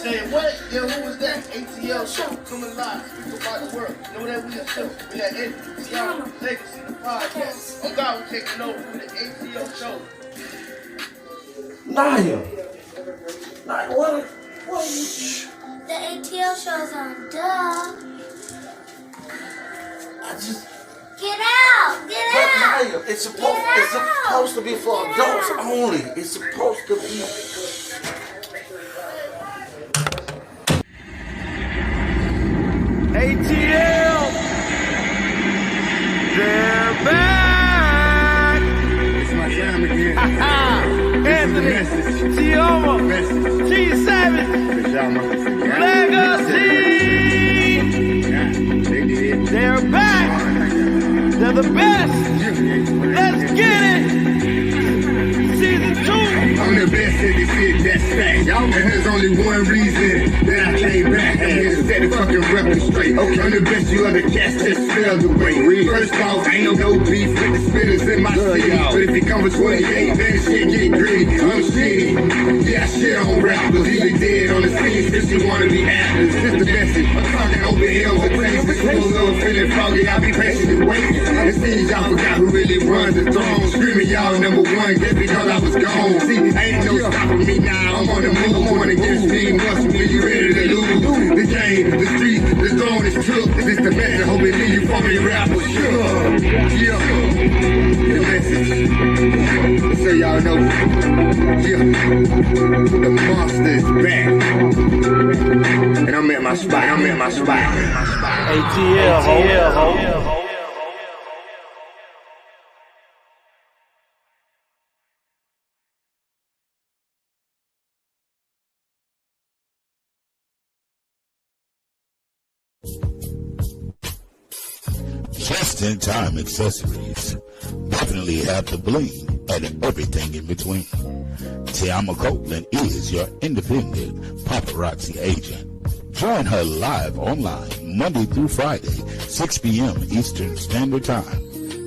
Say what? Yo, who was that? ATL show coming live. Speak about the world. Know that we a show. We got ATL Legacy, the podcast. Oh God, we're taking over with the ATL show. Naya, what? The ATL show's on. Duh. Get out! Get But out! Naya, it's supposed to be for adults only. It's supposed to be. ATL, they're back. It's my time again. Anthony, Tioma, T7, Legacy. They're back. They're the best. Let's get it. Season 2. I'm the best at this shit, that's fact. And there's only one reason that I came back. I'm here to set the fucking record straight. Okay. I'm the best, you other cats just fell the way. First off, ain't no beef with the spitters in my city. But if it comes with 28, then the shit get gritty. I'm shitty. Yeah, I shit on rappers. Even dead on the scene since you wanna be actors. This the message. I'm talking over hills with places. Schools over feeling foggy. I'll be patiently waiting. It seems y'all forgot who really runs the throne. Screaming y'all number one just because I was gone. See, ain't no stopping me now. I'm on the move. Going against me. Once when you ready to lose. The game, the street, the throne is took. This the message. Hope it leave you from your rapper. Sure. Yeah. The message. So y'all know. Yeah. The monster is back. And I'm at my spot. ATL, ho. Just-in-time accessories definitely have the bling and everything in between. Tiama Copeland is your independent paparazzi agent. Join her live online Monday through Friday, 6 p.m. Eastern Standard Time.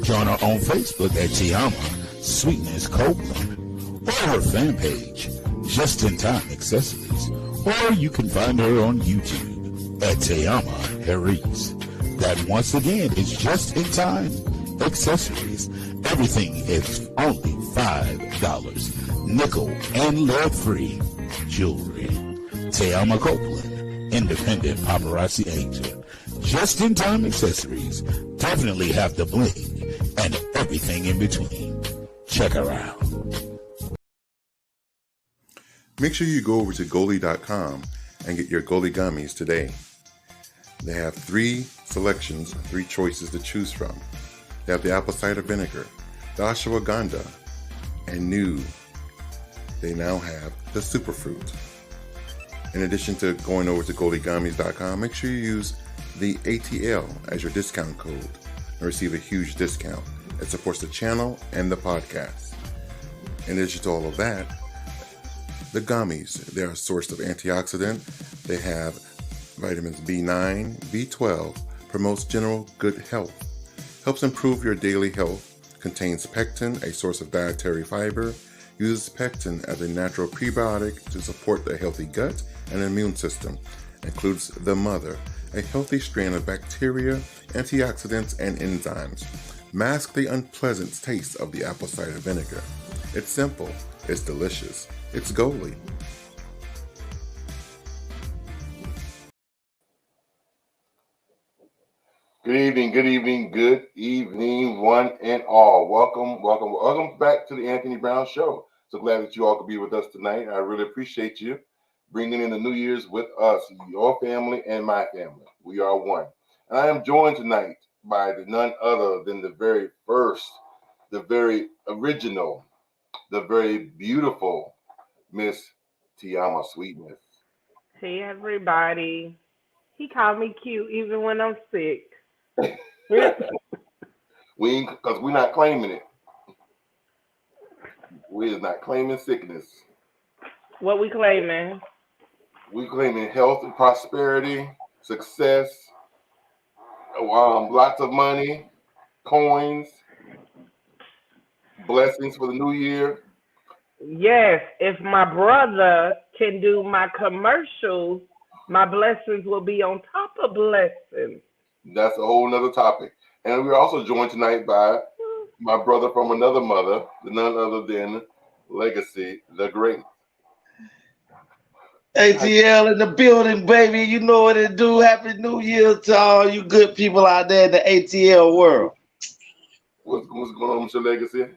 Join her on Facebook at Tiama Sweetness Copeland or her fan page, Just-in-Time Accessories. Or you can find her on YouTube at Tiama Harris. That once again is Just-in-Time Accessories. Everything is only $5. Nickel and lead-free jewelry. Tiama Copeland, independent paparazzi agent. Just-in-time accessories definitely have the bling and everything in between. Check her out. Make sure you go over to Goli.com and get your Goli gummies today. They have 3 selections, 3 choices to choose from. They have the apple cider vinegar, the ashwagandha, and new, they now have the superfruit. In addition to going over to GoliGummies.com, make sure you use the ATL as your discount code and receive a huge discount. It supports the channel and the podcast. In addition to all of that, the gummies, they're a source of antioxidant. They have vitamins B9, B12, promotes general good health, helps improve your daily health, contains pectin, a source of dietary fiber, uses pectin as a natural prebiotic to support the healthy gut and immune system, includes the mother, a healthy strain of bacteria, antioxidants, and enzymes. Mask the unpleasant taste of the apple cider vinegar. It's simple, it's delicious, it's Goli. Good evening, one and all. Welcome back to the Anthony Brown Show. So glad that you all could be with us tonight. I really appreciate you bringing in the New Year's with us, your family and my family. We are one. And I am joined tonight by none other than the very first, the very original, the very beautiful Miss Tiama Sweetness. Hey, everybody. He called me cute even when I'm sick. Because we're not claiming it. We is not claiming sickness. What we claiming? We claiming health and prosperity, success, lots of money, coins, blessings for the new year. Yes, if my brother can do my commercials, my blessings will be on top of blessings. That's a whole nother topic. And we're also joined tonight by my brother from another mother, none other than Legacy the Great. ATL in the building, baby. You know what it do. Happy New Year to all you good people out there in the ATL world. What's going on with your Legacy?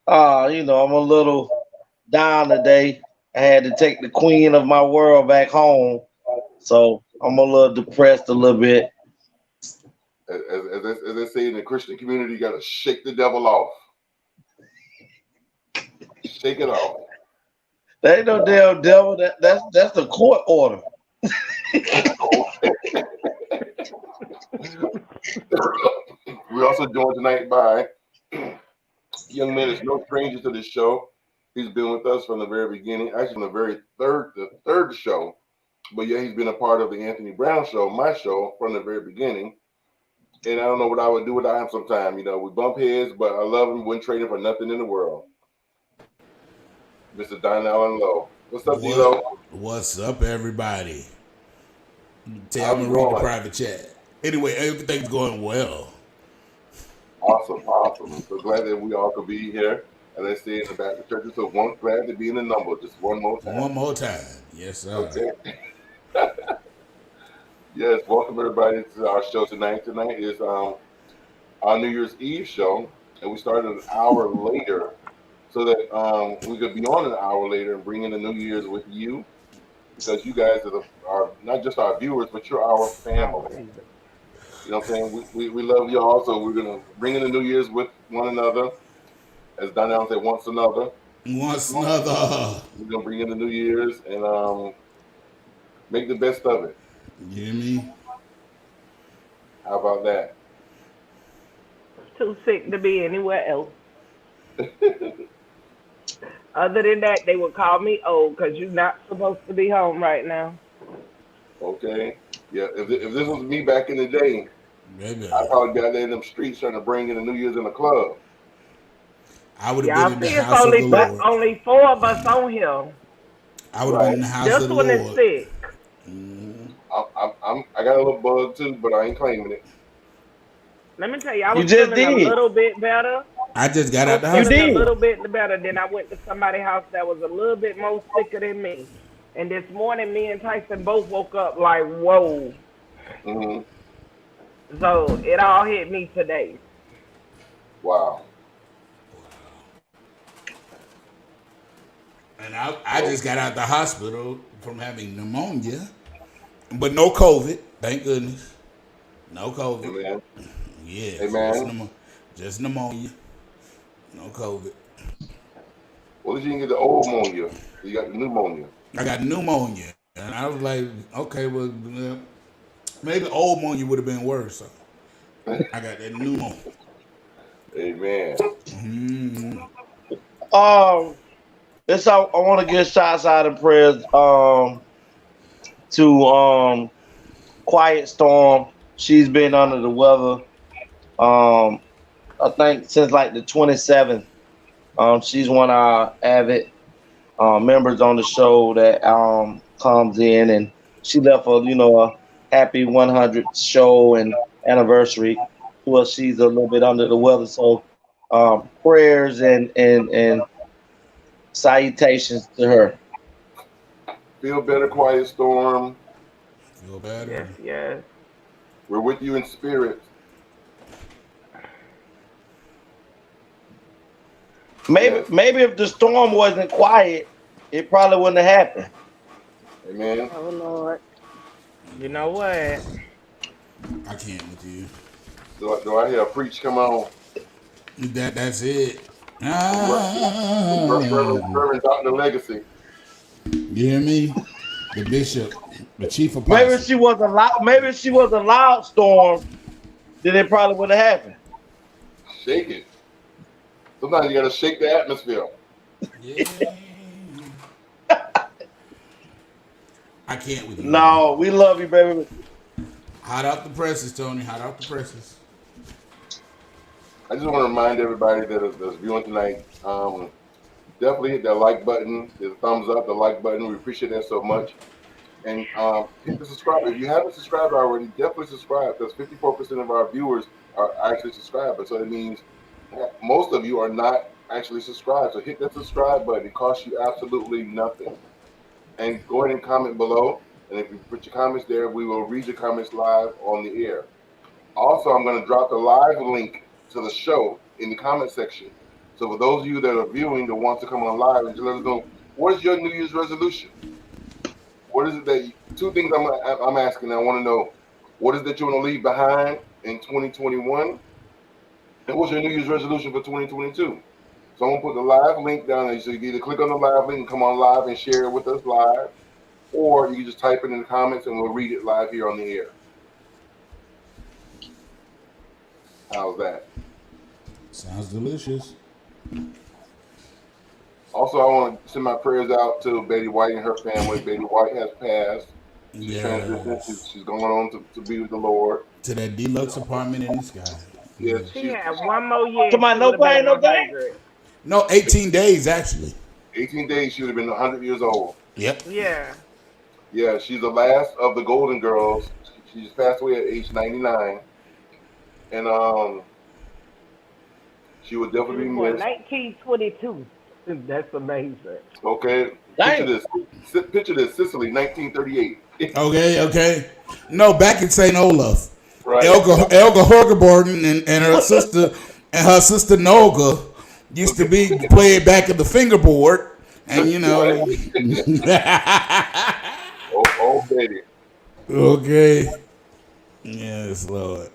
You know, I'm a little down today. I had to take the queen of my world back home. So I'm a little depressed a little bit. As they say in the Christian community, you got to shake the devil off. Shake it off. There ain't no damn devil. That's the court order. We're also joined tonight by young man is no stranger to this show. He's been with us from the very beginning, actually from the third show. But yeah, he's been a part of the Anthony Brown show, my show, from the very beginning. And I don't know what I would do without him sometime. You know, we bump heads, but I love him. Wouldn't trade him for nothing in the world. Mr. Don Allen Lowe. What's up, D-Lo? What's up, everybody? Tell me read the private chat. Anyway, everything's going well. Awesome. I'm so glad that we all could be here. As I say in the Baptist church, so one glad to be in the number. Just one more time. One more time. Yes, sir. Okay. Yes, welcome everybody to our show tonight. Tonight is our New Year's Eve show, and we started an hour later so that we could be on an hour later and bring in the New Year's with you, because you guys are not just our viewers, but you're our family. You know what I'm saying? We love y'all, so we're going to bring in the New Year's with one another. As Donnell said, once another. Once another. We're going to bring in the New Year's and make the best of it. You hear me? How about that? Too sick to be anywhere else. Other than that, they would call me old because you're not supposed to be home right now. Okay. Yeah, if this was me back in the day, I probably got there in them streets trying to bring in the New Year's in a club. I would have been in the house only, of the Lord. Only 4 of us on here. I would have been in the house of the Lord. This one is sick. I got a little bug too, but I ain't claiming it. Let me tell you, I was feeling a little bit better. I just got out the house. A little bit better. Then I went to somebody's house that was a little bit more sicker than me. And this morning, me and Tyson both woke up like, whoa. Mm-hmm. So it all hit me today. Wow. And I just got out the hospital from having pneumonia, but no COVID. Thank goodness. No COVID. Amen. Yeah. Amen. Just pneumonia. No COVID. Well, at least you didn't get the old pneumonia. You got the pneumonia. I got pneumonia. And I was like, okay, well, maybe old pneumonia would have been worse. So I got that pneumonia. Amen. Mm-hmm. I want to give shots out and prayers to Quiet Storm. She's been under the weather. I think since like the 27th. She's one of our avid members on the show that comes in, and she left a happy 100th show and anniversary. Well, she's a little bit under the weather, so prayers and salutations to her. Feel better, Quiet Storm. Feel better. Yes. We're with you in spirit. Maybe if the storm wasn't quiet, it probably wouldn't have happened. Amen. Oh Lord. You know what? I can't with you. Do I hear a preach come on? That's it. Reverend Dr. Legacy. You hear me? The bishop, the chief apostle. Maybe if she was a loud storm, then it probably would have happened. Shake it. Sometimes you gotta shake the atmosphere. Yeah. I can't with you. No, we love you, baby. Hot out the presses, Tony. Hot out the presses. I just want to remind everybody that is viewing tonight, definitely hit that like button, the thumbs up, the like button. We appreciate that so much. And hit the subscribe. If you haven't subscribed already, definitely subscribe because 54% of our viewers are actually subscribed. So it means most of you are not actually subscribed. So hit that subscribe button. It costs you absolutely nothing. And go ahead and comment below. And if you put your comments there, we will read your comments live on the air. Also, I'm going to drop the live link to the show in the comment section. So for those of you that are viewing that want to come on live and just let us know, what is your New Year's resolution? What is it that two things I'm asking? I want to know what is that you want to leave behind in 2021, and what's your New Year's resolution for 2022? So I'm gonna put the live link down there. So you can either click on the live link and come on live and share it with us live, or you can just type it in the comments and we'll read it live here on the air. How's that? Sounds delicious. Also, I want to send my prayers out to Betty White and her family. Betty White has passed. She's transitioned. She's going on to be with the Lord. To that deluxe apartment in the sky. Yes, She had one more year. Come on, no pain, no gain. No, 18 days actually. 18 days, she would have been 100 years old. Yep. Yeah. Yeah, she's the last of the Golden Girls. She just passed away at age 99. And she would definitely be missed. 1922. That's amazing. Okay. Picture this. Sicily, 1938. Okay. No, back in St. Olaf. Right. Elga Horgeborgen and her sister Nolga used to be played back at the fingerboard. And you know. oh, baby. Okay. Yes, Lord.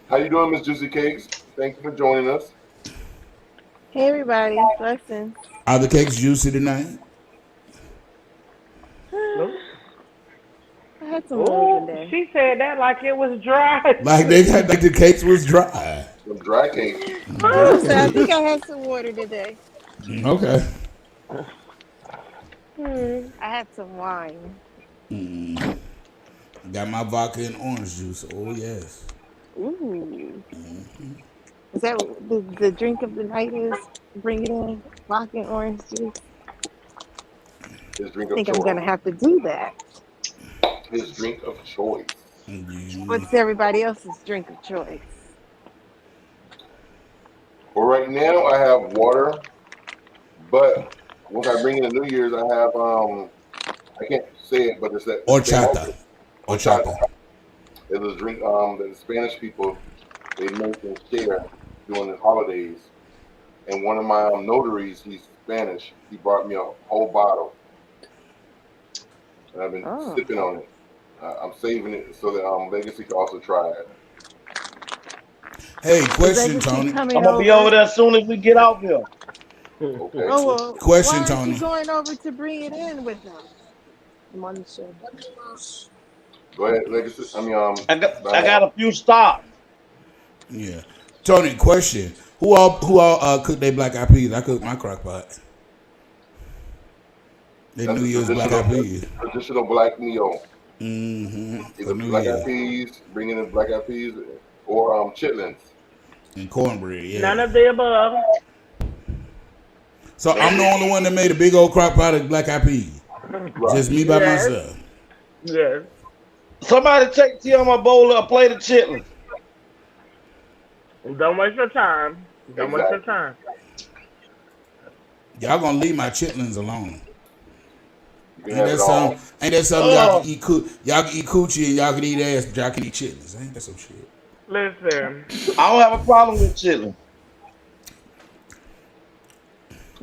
How you doing, Miss Juicy Cakes? Thank you for joining us. Hey everybody, blessings. Are the cakes juicy tonight? I had some water today. She said that like it was dry. Like the cakes was dry. Some dry cakes. So I think I had some water today. Okay. I had some wine. Got my vodka and orange juice. Oh yes. Ooh. Is that the drink of the night is? Bring it in, vodka and orange juice. His drink I of think choice. I'm gonna have to do that. His drink of choice. What's everybody else's drink of choice? Well, right now I have water, but once I bring in the New Year's, I have I can't say it, but it's that horchata. It's a drink that the Spanish people they make and share during the holidays. And one of my notaries, he's Spanish. He brought me a whole bottle, and I've been sipping on it. I'm saving it so that Legacy can also try it. Hey, question, Tony. I'm gonna be over there as soon as we get out here. Okay. Oh well. Question, why aren't Tony. you going over to bring it in with them? I'm on the show. Go ahead, Legacy. I got a few stops. Yeah. Tony, question. Who all cook their black eyed peas? I cook my crock pot. They New Year's black eyed peas. Traditional black meal. Mm-hmm. Either black eyed peas, bringing in black eyed peas, or chitlins. And cornbread, yeah. None of the above. So I'm the only one that made a big old crock pot of black eyed peas. Right. Just me by myself. Yes. Somebody take Tiama a bowl of a plate of chitlins. Don't waste your time. Don't waste your time. Y'all gonna leave my chitlins alone. Ain't that something y'all can eat? Y'all can eat coochie and y'all can eat ass, but y'all can eat chitlins. Ain't that some shit? Listen. I don't have a problem with chitlins.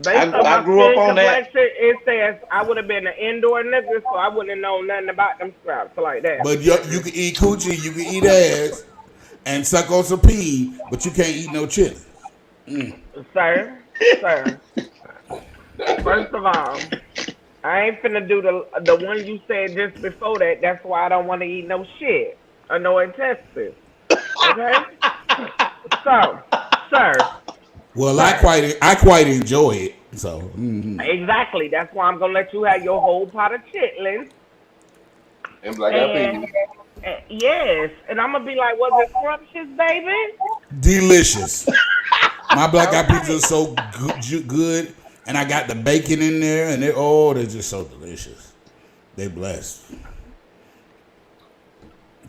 I grew up on that. It says I would have been an indoor nigga, so I wouldn't have known nothing about them scraps like that. But you can eat coochie, you can eat ass, and suck on some pee, but you can't eat no chitlins. Sir. First of all, I ain't finna do the one you said just before that. That's why I don't want to eat no shit or no intestines. Okay? So, sir. Well, I quite enjoy it. So Exactly. That's why I'm gonna let you have your whole pot of chitlins. And black eyed peas. Yes, and I'm gonna be like, was it scrumptious, baby? Delicious. My black eyed peas are so good, And I got the bacon in there, and they're just so delicious. They blessed.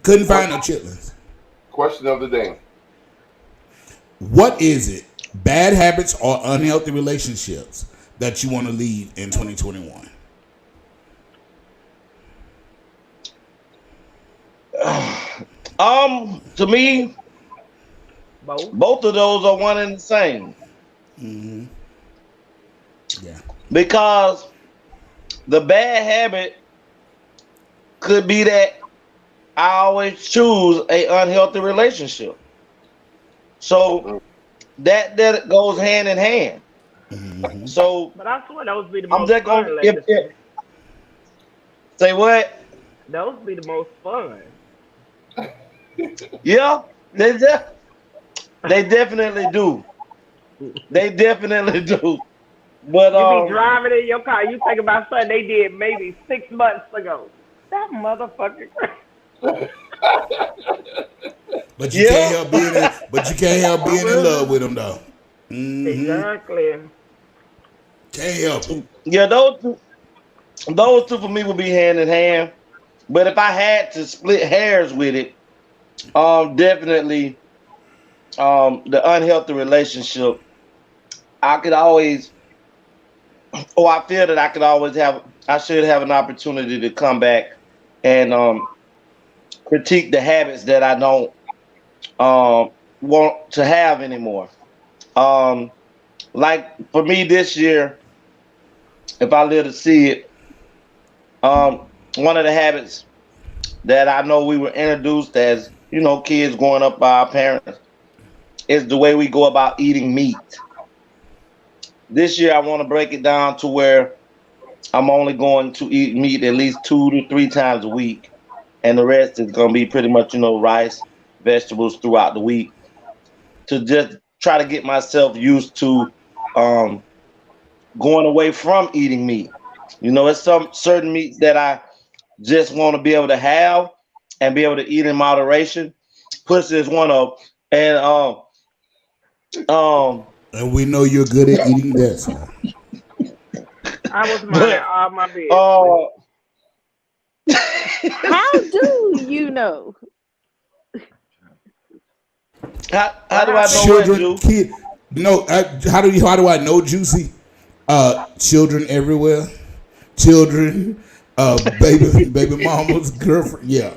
Couldn't find no chitlins. Question of the day. What is it? Bad habits or unhealthy relationships that you want to leave in 2021? To me, both of those are one and the same. Mm-hmm. Yeah. Because the bad habit could be that I always choose a unhealthy relationship. So that goes hand in hand. Mm-hmm. So But I swear those be the I'm most just fun, gonna legacy. say what? Those be the most fun. Yeah, they definitely do. They definitely do. But You be driving in your car, you think about something they did maybe 6 months ago. That motherfucker. But you can't yeah, help being in, love with them though. Mm-hmm. Exactly. Can't help it. yeah, those two for me would be hand in hand. But if I had to split hairs with it, definitely the unhealthy relationship. I could always, or I feel that I should have an opportunity to come back and critique the habits that I don't want to have anymore. Um, like for me this year, if I live to see it, one of the habits that I know we were introduced as, kids growing up by our parents is the way we go about eating meat. This year, I want to break it down to where I'm only going to eat meat at least 2 to 3 times a week, and the rest is going to be pretty much, rice, vegetables throughout the week to just try to get myself used to um, going away from eating meat. It's some certain meats that I just want to be able to have and be able to eat in moderation. Pussy is one of them. And And we know you're good at eating that, sir. I was minding but all my business. How do you know? how do I know what, Children, Ju? kid. No, how do I know, Juicy? Children everywhere. Children, baby mama's girlfriend. Yeah.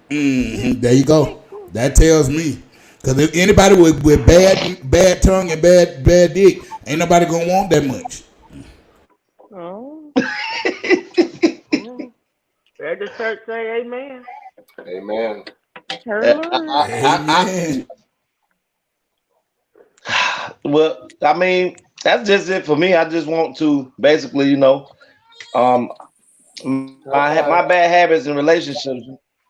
There you go. That tells me. Because if anybody with bad tongue and bad dick, ain't nobody gonna want that much. Oh, Let the church say amen. Amen. her Lord. Amen. Well, I mean, that's just it for me. I just want to basically, um, my bad habits and relationships.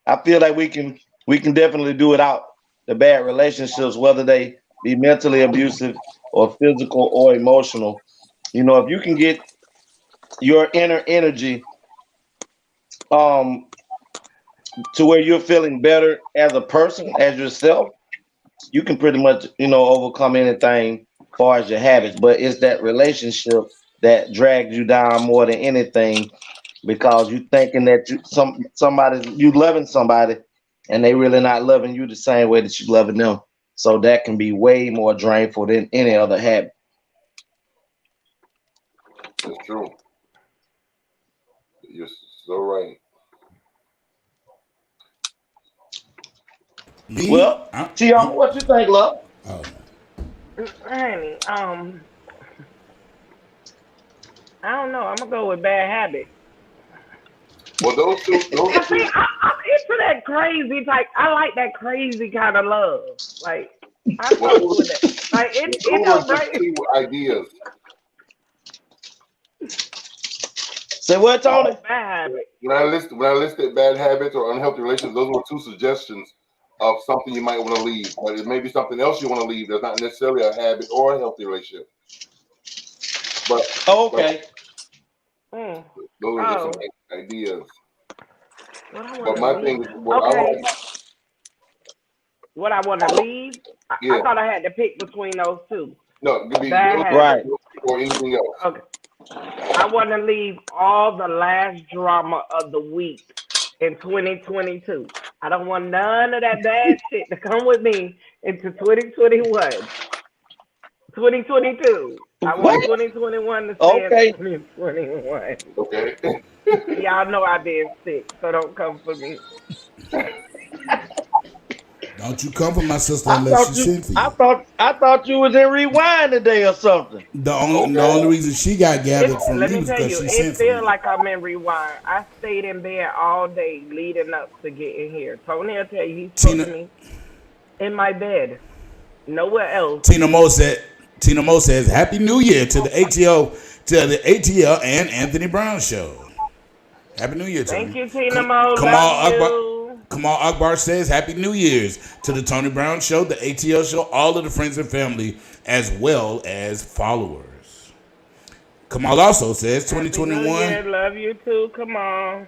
I feel like we can definitely do without the bad relationships, whether they be mentally abusive or physical or emotional. If you can get your inner energy um to where you're feeling better as a person, as yourself, you can pretty much, overcome anything as far as your habits. But it's that relationship that drags you down more than anything because you thinking that you loving somebody and they really not loving you the same way that you loving them. So that can be way more drainful than any other habit. It's true. You're so right. Me? Well, Tiana, what you think, love? Oh. Honey, I don't know. I'm gonna go with bad habits. Well, those two. I see, I'm into that crazy type. I like that crazy kind of love. Like I fuck with it. Like it Those are don't just break. two ideas. Say what, Tony? Bad habit. When I listed bad habits or unhealthy relations, those were two suggestions of something you might want to leave. But it may be something else you want to leave that's not necessarily a habit or a healthy relationship. But okay. Those are just some ideas. What I But want my to thing leave. is, what What I want to leave. I Yeah. thought I had to pick between those two. No, it could be Bad military Right. habits. or anything else. Okay. I want to leave all the last drama of the week in 2022. I don't want none of that bad shit to come with me into 2021, 2022. I want What? 2021 to stay in Okay. 2021. Okay. Y'all know I've been sick, so don't come for me. Don't you come for my sister I unless she thought you. sent for I you. thought. I thought you was in rewind today or something. The only reason she got gathered from Let me me was tell because you, she it sent for feels me. like I'm in rewind. I stayed in bed all day leading up to getting here. Tony will tell you he spoke Tina to me in my bed, nowhere else. Tina Mo says Happy New Year to the ATL and Anthony Brown show. Happy New Year, Thank Tony. you, Tina Mo. Kamal Love Akbar, you. Kamal Akbar says Happy New Year's to the Tony Brown show, the ATL show, all of the friends and family, as well as followers. Kamal also says Happy New 2021. Year. Love you too. Come on.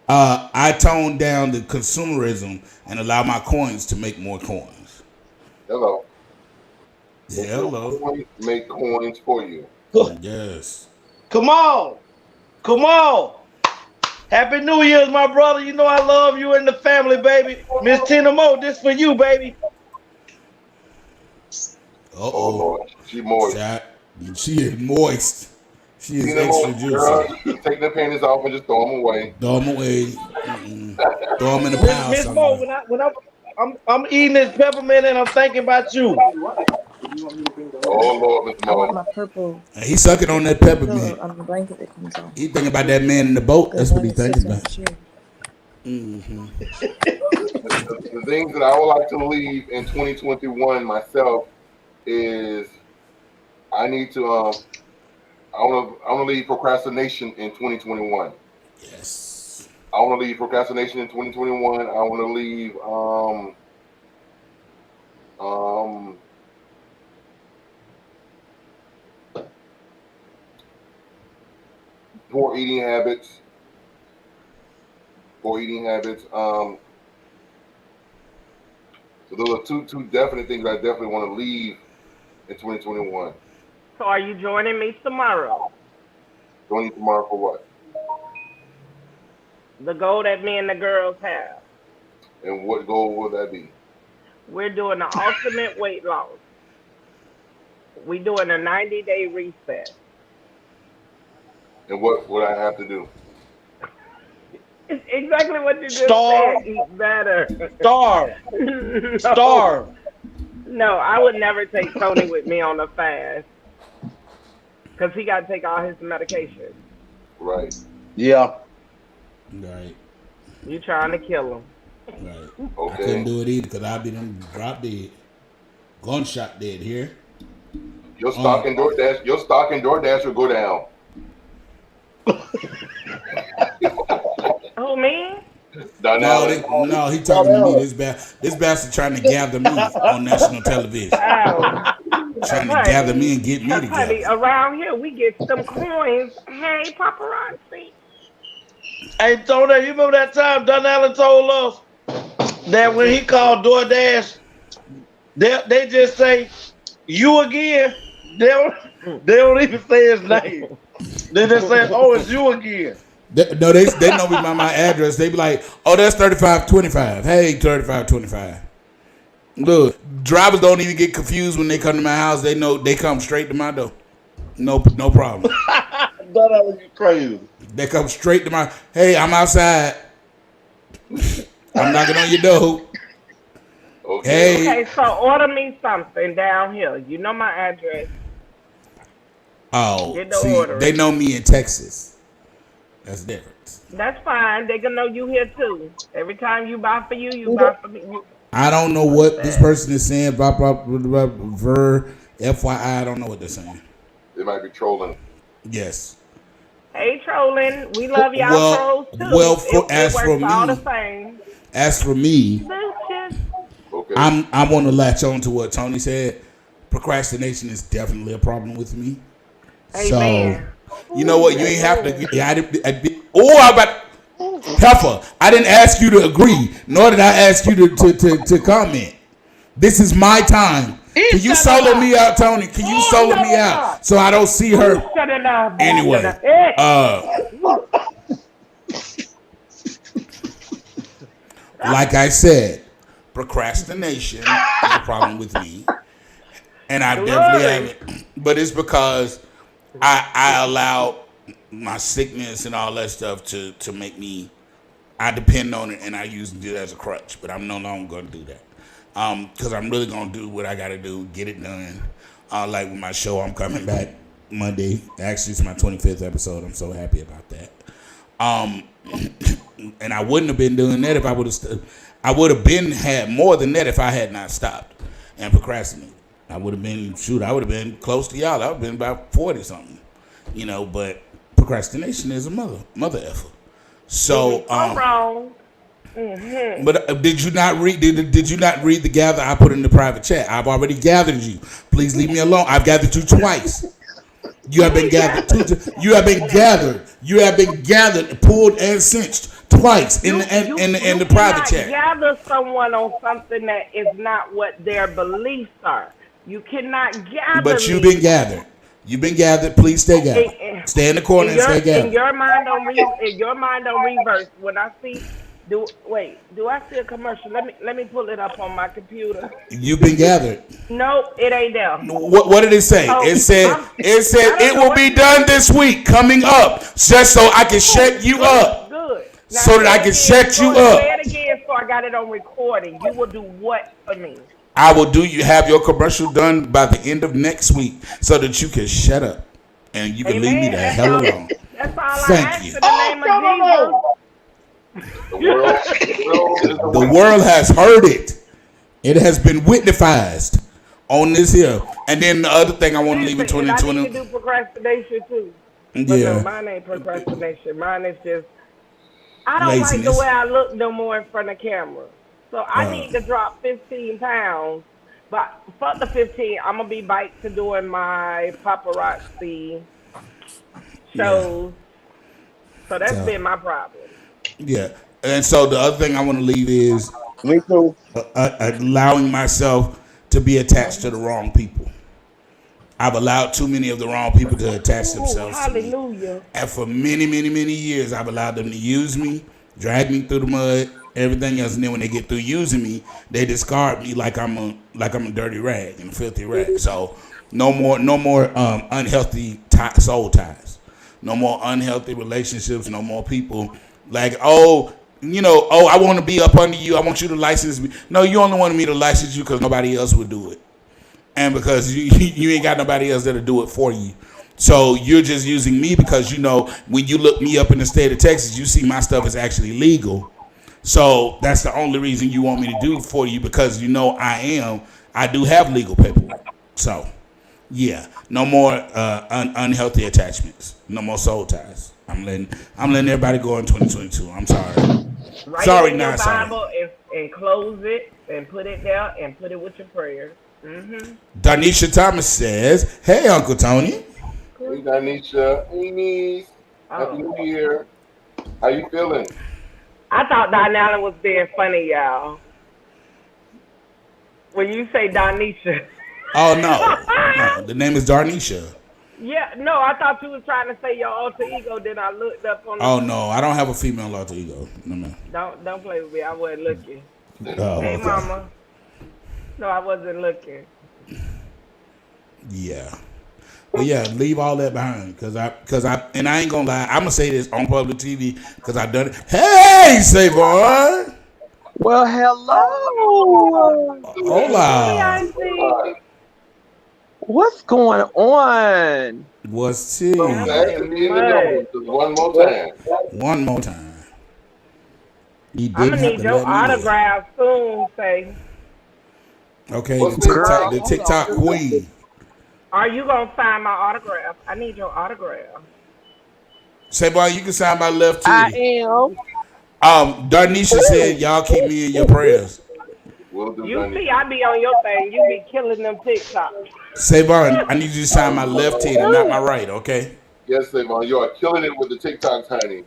I toned down the consumerism and allow my coins to make more coins. Hello. Yeah, Make your hello. coins make coins for you. Yes. Come on. Come on. Happy New Year's, my brother. You know I love you and the family, baby. Miss Tina Mo, this for you, baby. Oh Lord, she moist. She is moist. She is Tina extra Mo, juicy. girl, take the panties off and just throw them away. Throw them away. Throw them in the pile Miss Mo, somewhere. I'm eating this peppermint and I'm thinking about you. Oh Lord, Miss I want Mo. my purple And he sucking on that peppermint. pillow on the blanket that comes off. He thinking about that man in the boat. That's The what one he that sits thinking on about. the chair. The things that I would like to leave in 2021 myself is I need to I want to leave procrastination in 2021. Yes. I want to leave procrastination in 2021. I want to leave poor eating habits. Poor eating habits. So those are two definite things I definitely want to leave in 2021. So are you joining me tomorrow? Joining tomorrow for what? The goal that me and the girls have. And what goal will that be? We're doing the ultimate weight loss. We're doing a 90-day reset. And what would I have to do? It's exactly what you just Starve. said. Eat better. Starve. No. Starve. No, I would never take Tony with me on a fast. Because he got to take all his medication. Right. Yeah. Right. You trying to kill him. Right. Okay. I couldn't do it either because I'd be done drop dead. Gunshot dead here. Your stock and DoorDash will go down. Who, me? No, he talking to me. This bastard trying to gather me on national television. Oh. Trying to gather me and get me Honey, together. around here, we get some coins. Hey, paparazzi. Hey, Tony, you remember that time Don Allen told us that when he called DoorDash, they just say, you again? They don't even say his name. They just say, oh, it's you again. They know me by my address. They be like, oh, that's 3525. Hey, 3525. Look, drivers don't even get confused when they come to my house. They know they come straight to my door. No problem. Don Allen, you crazy. They come straight to my, hey, I'm outside. I'm knocking on your door. Okay. Hey. Okay, so order me something down here. You know my address. Oh, Get the see, order. they know me in Texas. That's different. That's fine. They gonna know you here too. Every time you buy for you, you buy for me. I don't know what this person is saying. Blah, blah, blah, blah, blah, FYI, I don't know what they're saying. They might be trolling. Yes. Hey, trolling. We love y'all trolls too. It works all the same. As for me, Okay. I want to latch on to what Tony said. Procrastination is definitely a problem with me. Amen. So, you know what? You ain't have to. Heifer, I didn't ask you to agree, nor did I ask you to comment. This is my time Can you solo me out, Tony? Can you solo me out so I don't see her? Anyway, like I said, procrastination is a problem with me, and I definitely have it. But it's because I allow my sickness and all that stuff to make me. I depend on it, and I use it as a crutch. But I'm no longer going to do that because I'm really going to do what I got to do, get it done. Like with my show, I'm coming back Monday. Actually, it's my 25th episode. I'm so happy about that. And I wouldn't have been doing that if I would have. I would have been had more than that if I had not stopped and procrastinated. I would have been I would have been close to y'all. I would have been about 40 something, But procrastination is a mother effer. So wrong. Mm-hmm. But did you not read? Did you not read the gather I put in the private chat? I've already gathered you. Please leave me alone. I've gathered you twice. You have been gathered. You have been gathered. You have been gathered, pulled, and cinched twice in the private chat. You cannot gather someone on something that is not what their beliefs are. You cannot gather. But you've been gathered. You've been gathered. Please stay gathered. Stay in the corner and stay gathered. In your mind on reverse. When I see, do I see a commercial? Let me pull it up on my computer. You've been gathered. No, it ain't there. What did it say? It said it will be done this week, coming up, just so I can shut you up. Good. Now, so that I can shut you up. Say it again, so I got it on recording. You will do what for me? I will have your commercial done by the end of next week so that you can shut up and you can leave me the hell alone. That's all Thank you. The world has heard it. It has been witnessed on this here. And then the other thing I want to leave in 2020. I need to do procrastination too. But no, mine ain't procrastination. Mine is just I don't laziness. like the way I look no more in front of camera. So I need to drop 15 pounds. But fuck the 15. I'm going to be back to doing my paparazzi shows. Yeah. So that's been my problem. Yeah. And so the other thing I want to leave is me too. Allowing myself to be attached to the wrong people. I've allowed too many of the wrong people to attach themselves to me. And for many, many, many years, I've allowed them to use me, drag me through the mud, everything else, and then when they get through using me, they discard me like I'm a dirty rag and a filthy rag. So no more unhealthy soul ties, no more unhealthy relationships, no more people like I want to be up under you. I want you to license me. No, you only wanted me to license you because nobody else would do it, and because you ain't got nobody else that'll do it for you. So you're just using me because when you look me up in the state of Texas, you see my stuff is actually legal. So that's the only reason you want me to do it for you because I do have legal paperwork. So yeah, no more unhealthy attachments, no more soul ties. I'm letting everybody go in 2022. I'm sorry. Write sorry, it in not your sorry. Bible and close it and put it there and put it with your prayers. Mm-hmm. Darnisha Thomas says, "Hey, Uncle Tony." Hey, Darnisha. Hey, niece. Happy New Year. How you feeling? I thought Donella was being funny, y'all. When you say Darnisha. Oh, no. The name is Darnisha. Yeah, no, I thought you was trying to say your alter ego. Then I looked up on. Oh no, I don't have a female alter ego. No. Don't play with me. I wasn't looking. Oh, hey, okay. Mama. No, I wasn't looking. Yeah. But yeah, leave all that behind, cause I ain't gonna lie. I'm gonna say this on public TV because I've done it. Hey, Savon. Well, hello. Hola. What's going on? What's tea? One more time. One more time. I'm gonna need your autograph soon, say. Okay, the TikTok queen. Are you gonna sign my autograph? I need your autograph. Say, boy, you can sign my left titty. I am. Darnisha said, y'all keep me in your prayers. You see, I be on your thing. You be killing them TikToks. Savon, I need you to sign my left titty, not my right, okay? Yes, Savon, you are killing it with the TikToks, honey.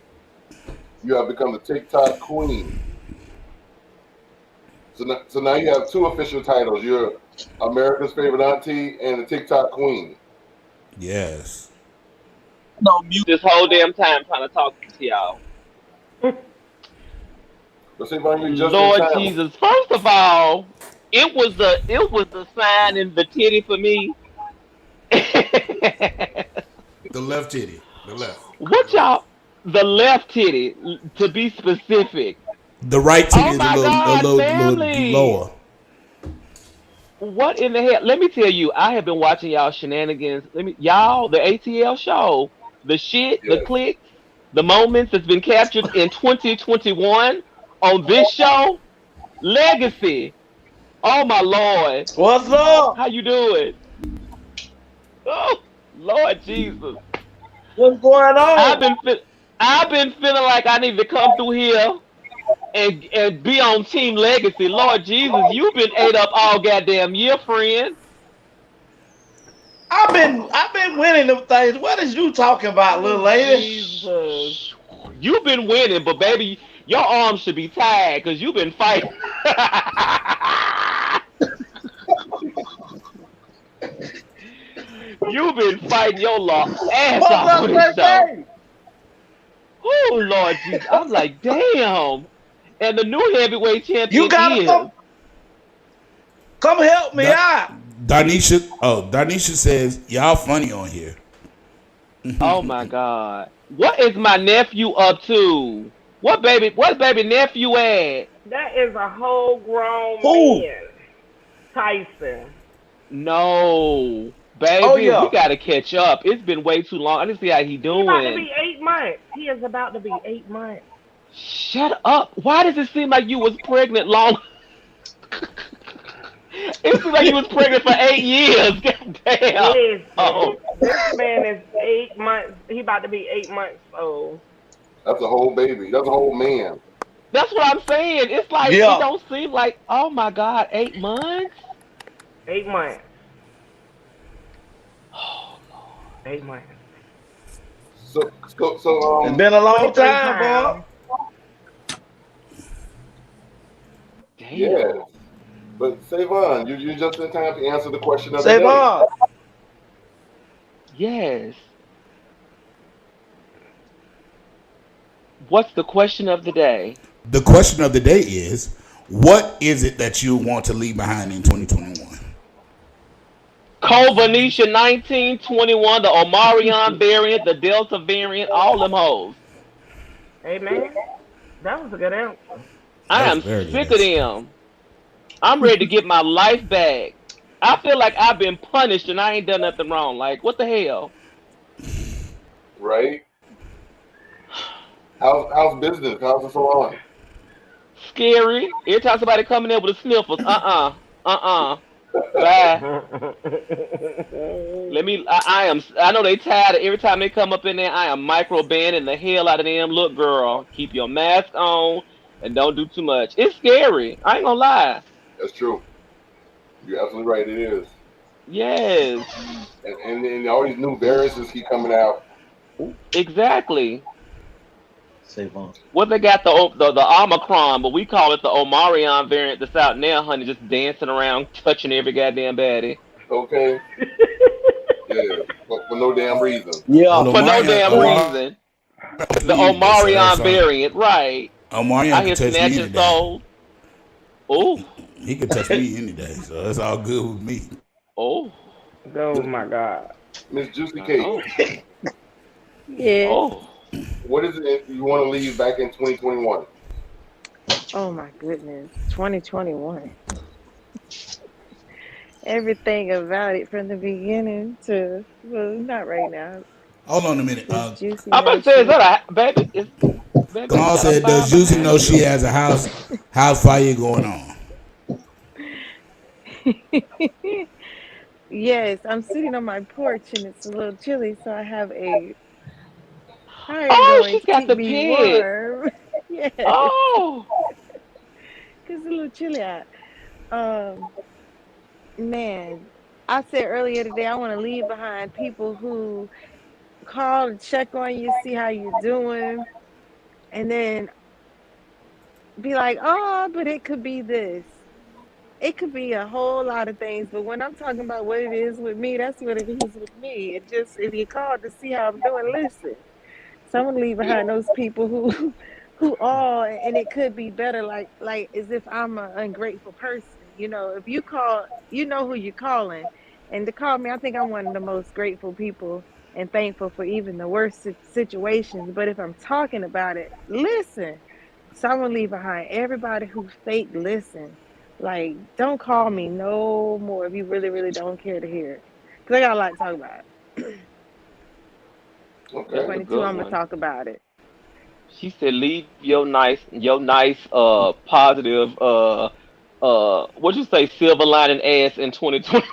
You have become the TikTok queen. So now you have two official titles. You're America's favorite auntie and the TikTok queen. Yes. No mute this whole damn time trying to talk to y'all. But Savon, you're just in Lord time. Jesus. First of all, it was the sign in the titty for me. The left titty. The left. What y'all? The left titty, to be specific. The right titty Oh is my God, little family! lower. What in the hell? Let me tell you, I have been watching y'all shenanigans. Y'all, the ATL show, the shit, the Yes. clicks, the moments that's been captured in 2021 on this show, Legacy. Oh my Lord, What's up? how you doing? Oh Lord Jesus, What's going I've on? been fe- I've been feeling like I need to come through here and be on Team Legacy. Lord Jesus, you've been ate up all goddamn year, friend. I've been winning them things. What is you talking about, little Oh lady? Jesus, you've been winning, but baby, your arms should be tied because you've been fighting. You've been fighting your ass What's off up, on this show. Tay? Oh Lord Jesus, I'm like, damn. And the new heavyweight You champion gotta is. come help me out. Darnisha says y'all funny on here. Oh my God. What is my nephew up to? What baby nephew at? That is a whole grown Who? man. Tyson. No. Oh Baby, we yeah. gotta catch up. It's been way too long. I need to see how he He about to doing. be 8 months. He is about to be 8 months. Shut up. Why does it seem like you was pregnant long? It seems like you was pregnant for 8 years. God damn. Listen, Oh, this man is 8 months. He about to be 8 months old. That's a whole baby. That's a whole man. that's what I'm saying. It's like it Yeah. don't seem like. Oh my God, 8 months. 8 months. Oh Lord. 8 months. It's been a long 23 time, boy. pounds. Damn. Yes. But Savon, you're just in time to answer the question of the Say, day. Vaughn. Yes. What's the question of the day? The question of the day is, what is it that you want to leave behind in 2021? Venetia 1921, the Omarion variant, the Delta variant, all them hoes. Hey, man. That was a good answer. I That was am very sick good. of them. I'm ready to get my life back. I feel like I've been punished and I ain't done nothing wrong. Like, what the hell? Right? How's business? How's the salon? Scary. Every time somebody come in there with a sniffles, bye. I know they tired of every time they come up in there, I am microbanning the hell out of them. Look, girl, keep your mask on and don't do too much. It's scary. I ain't gonna lie. That's true. You're absolutely right. It is. Yes, And all these new variants keep coming out. exactly. Say, Vaughn. What they got the Omicron, but we call it the Omarion variant that's out now, honey, just dancing around, touching every goddamn baddie. Okay. Yeah. For no damn reason. Yeah. For no damn Uh, reason. touch The me any day, so that's Omarion fine. variant, right. Omarion I can hear touch me snatching any day. souls. Oh, He can touch me any day, so that's all good with me. oh, Oh, my God. Miss Juicy Cake, oh, Yes. oh. what is it you want to leave back in 2021? Oh my goodness. 2021. Everything about it from the beginning to, well, not right now. Hold on a minute. Does Juicy I'm know about to say, is she? that a baby? Baby, you Gone got a said, fire does Juicy behind know she you. has a house fire going on? Yes, I'm sitting on my porch and it's a little chilly, so I have a fire Oh, going she's to got keep the me pit. warm. Yes, Oh, because it's a little chilly out. Um, Man, I said earlier today I want to leave behind people who call and check on you, see how you're doing, and then be like, oh, but it could be this. it could be a whole lot of things, but when I'm talking about what it is with me, that's what it is with me. It just, if you called to see how I'm doing, listen. Someone leave behind those people who who are, and it could be better, like as if I'm an ungrateful person. If you call, you know who you're calling. And to call me, I think I'm one of the most grateful people and thankful for even the worst situations. But if I'm talking about it, listen. Someone leave behind everybody who fake listen. Like, don't call me no more if you really, really don't care to hear it. Because I got a lot to talk about. That's Okay. a 22, good I'm going to one. talk about it. She said, "Leave your nice, positive, what you say, silver lining ass in 2020."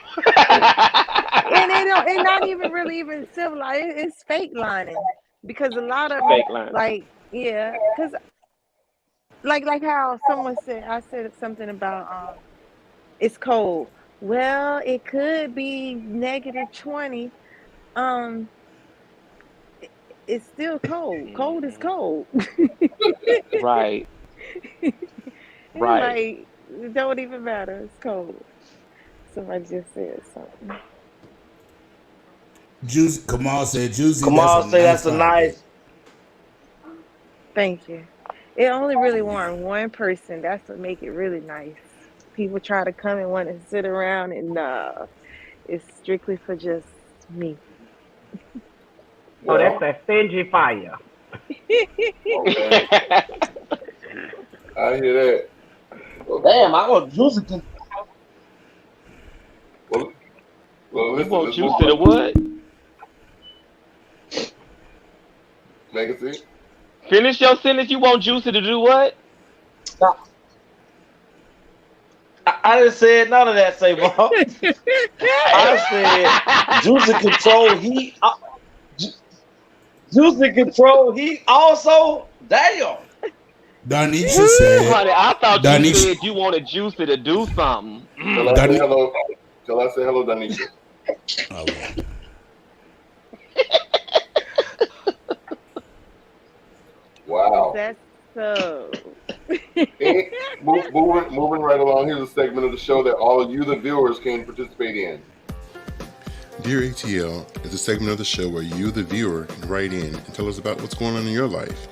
And they don't, and not even really even civilized. It's fake lining because a lot of them, Fake line. like, yeah, because like how someone said, I said something about it's cold. Well, it could be -20. Um, it's still cold. Cold is Hmm. cold. Right. Right. Like, it don't even matter. It's cold. Somebody just said something. Juicy, Kamal said, Juicy, that's a Kamal say nice that's a fire pit. nice. Thank you. It only really Yeah. want one person. That's what make it really nice. People try to come and want to sit around, and it's strictly for just me. Oh, that's Well, that stingy fire. okay. I hear that. Well, Damn, I was Juicy. well, well, You listen, want let's move juicy to on. what? Legacy. Finish your sentence. You want juicy to do what? I didn't say none of that, say Bob. I said Juicy control heat. Juicy control heat also. Damn. Darnisha Woo, said, honey, I thought you Darnisha, said you wanted juicy to do something. Till I Mm. say Darni, hello. Till I say hello, Danisha. okay. Wow. That's so. And moving right along, here's a segment of the show that all of you, the viewers, can participate in. Dear ATL is a segment of the show where you, the viewer, can write in and tell us about what's going on in your life.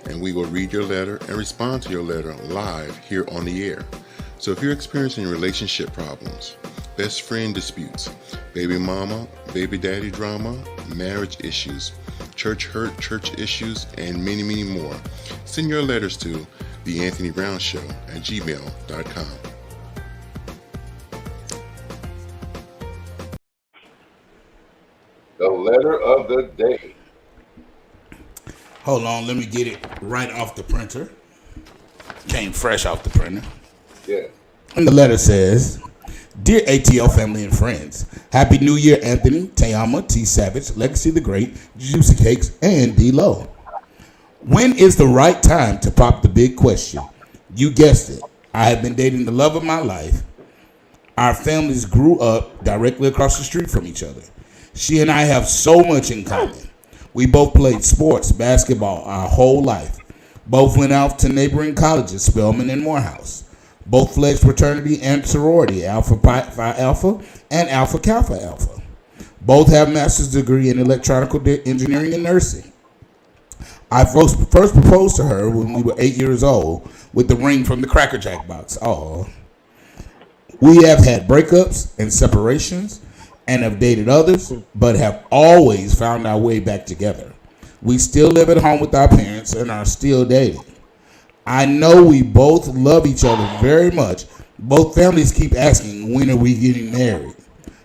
And we will read your letter and respond to your letter live here on the air. So if you're experiencing relationship problems, best friend disputes, baby mama, baby daddy drama, marriage issues, church hurt, church issues, and many, many more, send your letters to theanthonybrownshow@gmail.com. The letter of the day. Hold on, let me get it right off the printer. Came fresh off the printer. Yes. And the letter says, Dear ATL family and friends, Happy New Year, Anthony, Tayama, T Savage, Legacy the Great, Juicy Cakes, and D Low. When is the right time to pop the big question? You guessed it. I have been dating the love of my life. Our families grew up directly across the street from each other. She and I have so much in common. We both played sports, basketball, our whole life. Both went out to neighboring colleges, Spelman and Morehouse. Both pledged fraternity and sorority, Alpha Phi Alpha and Alpha Kappa Alpha. Both have master's degree in electronical engineering and nursing. I first proposed to her when we were 8 years old with the ring from the Cracker Jack box. Oh. We have had breakups and separations and have dated others, but have always found our way back together. We still live at home with our parents and are still dating. I know we both love each other very much. Both families keep asking, when are we getting married?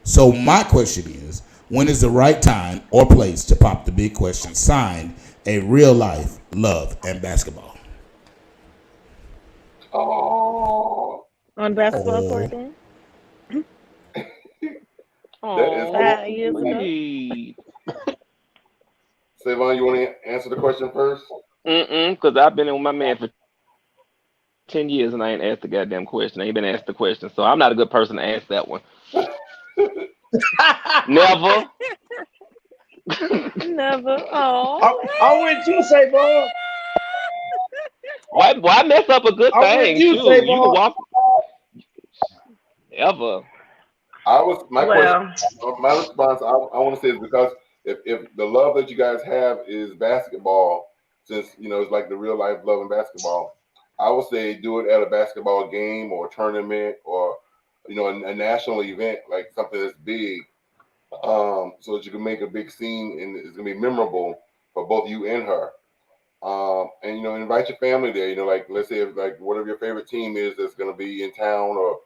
So my question is, when is the right time or place to pop the big question? Signed, A Real Life Love and Basketball. Oh, On basketball Oh. court then? that is Oh, cool. 5 years ago? sweet. Savon, you want to answer the question first? Because I've been with my man for 10 years and I ain't asked the goddamn question. I ain't been asked the question. So I'm not a good person to ask that one. Never. Never. Oh, I'm with you, say Bob. Why mess up a good I'm with thing, you, say too? You can Bob. walk. Ever. My question, Well, my response, I want to say is because if the love that you guys have is basketball, since it's like the real life love in basketball, I would say do it at a basketball game or tournament or a national event like something that's big, so that you can make a big scene and it's gonna be memorable for both you and her. And invite your family there. Like let's say if like whatever your favorite team is that's gonna be in town or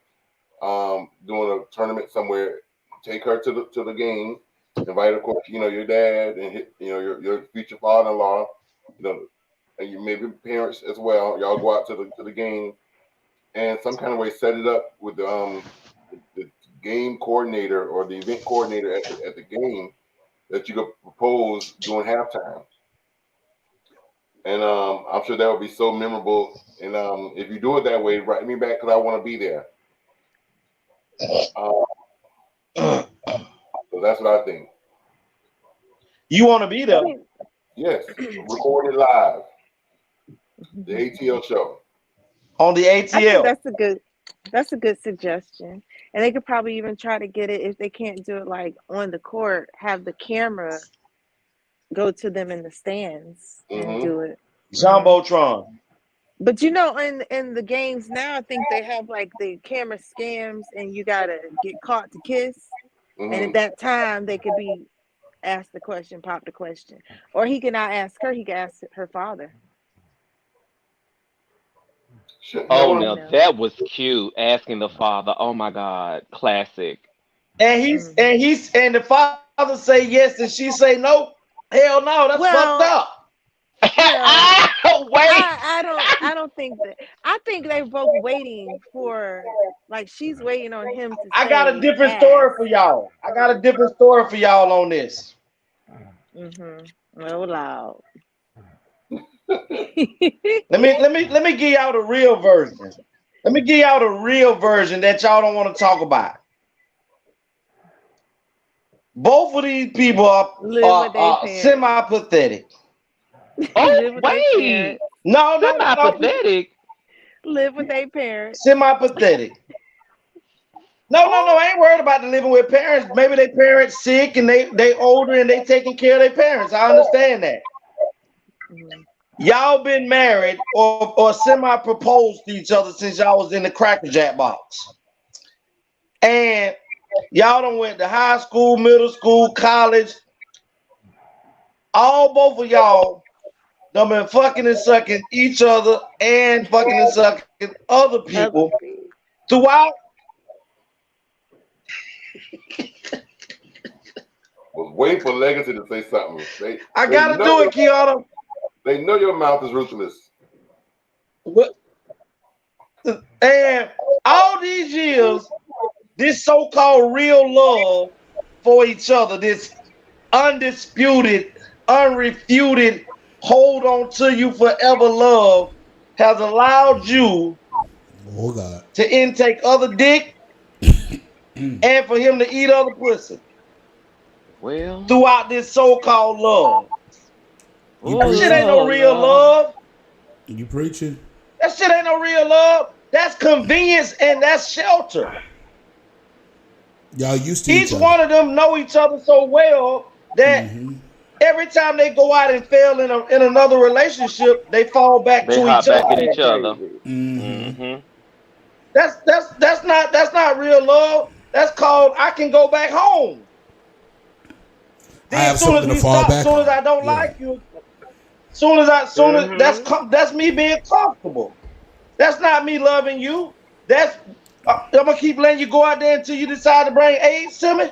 doing a tournament somewhere, take her to the game. Invite, of course, your dad and your future father-in-law, and you maybe parents as well. Y'all go out to the game and some kind of way set it up with the game coordinator or the event coordinator at the game that you could propose during halftime. And I'm sure that would be so memorable. And if you do it that way, write me back because I want to be there. So that's what I think. You want to be there? Yes, recorded live. The ATL show. On the I think ATL. that's a good suggestion. And they could probably even try to get it if they can't do it like on the court, have the camera go to them in the stands and do it. Jumbotron. But in the games now, I think they have like the camera scams and you gotta get caught to kiss. And at that time they could be asked the question, pop the question. Or he can not ask her, he can ask her father. Oh, now that was cute. Asking the father. Oh my God, classic. And the father say yes and she say no. Hell no, that's fucked up. Well, wait. I don't think that. I think they're both waiting for, like, she's waiting on him to. I got a different story for y'all. On this. Oh, loud. Let me give y'all the real version. Let me give y'all the real version that y'all don't want to talk about. Both of these people are semi-pathetic. Oh, wait. No. Semi-pathetic? Live with their parents. Semi-pathetic. No. I ain't worried about the living with parents. Maybe their parents sick and they older and they taking care of their parents. I understand that. Y'all been married or semi-proposed to each other since y'all was in the Cracker Jack box. And y'all done went to high school, middle school, college. Both of y'all done been fucking and sucking each other and fucking and sucking other people throughout. Was waiting for Legacy to say something. I gotta do it, Kiana. They know your mouth is ruthless. What? And all these years, this so-called real love for each other, this undisputed, unrefuted, hold on to you forever love has allowed you to intake other dick and for him to eat other pussy. Well, throughout this so-called love. That shit ain't no real love. You preaching? That shit ain't no real love. That's convenience and that's shelter. Y'all used to each one of them know each other so well that every time they go out and fail in another relationship, they fall back to each other. Back at each other. That's not real love. That's called I can go back home. Then as soon as we stop, as soon as I don't like you, that's me being comfortable. That's not me loving you. That's I'm gonna keep letting you go out there until you decide to bring AIDS to me.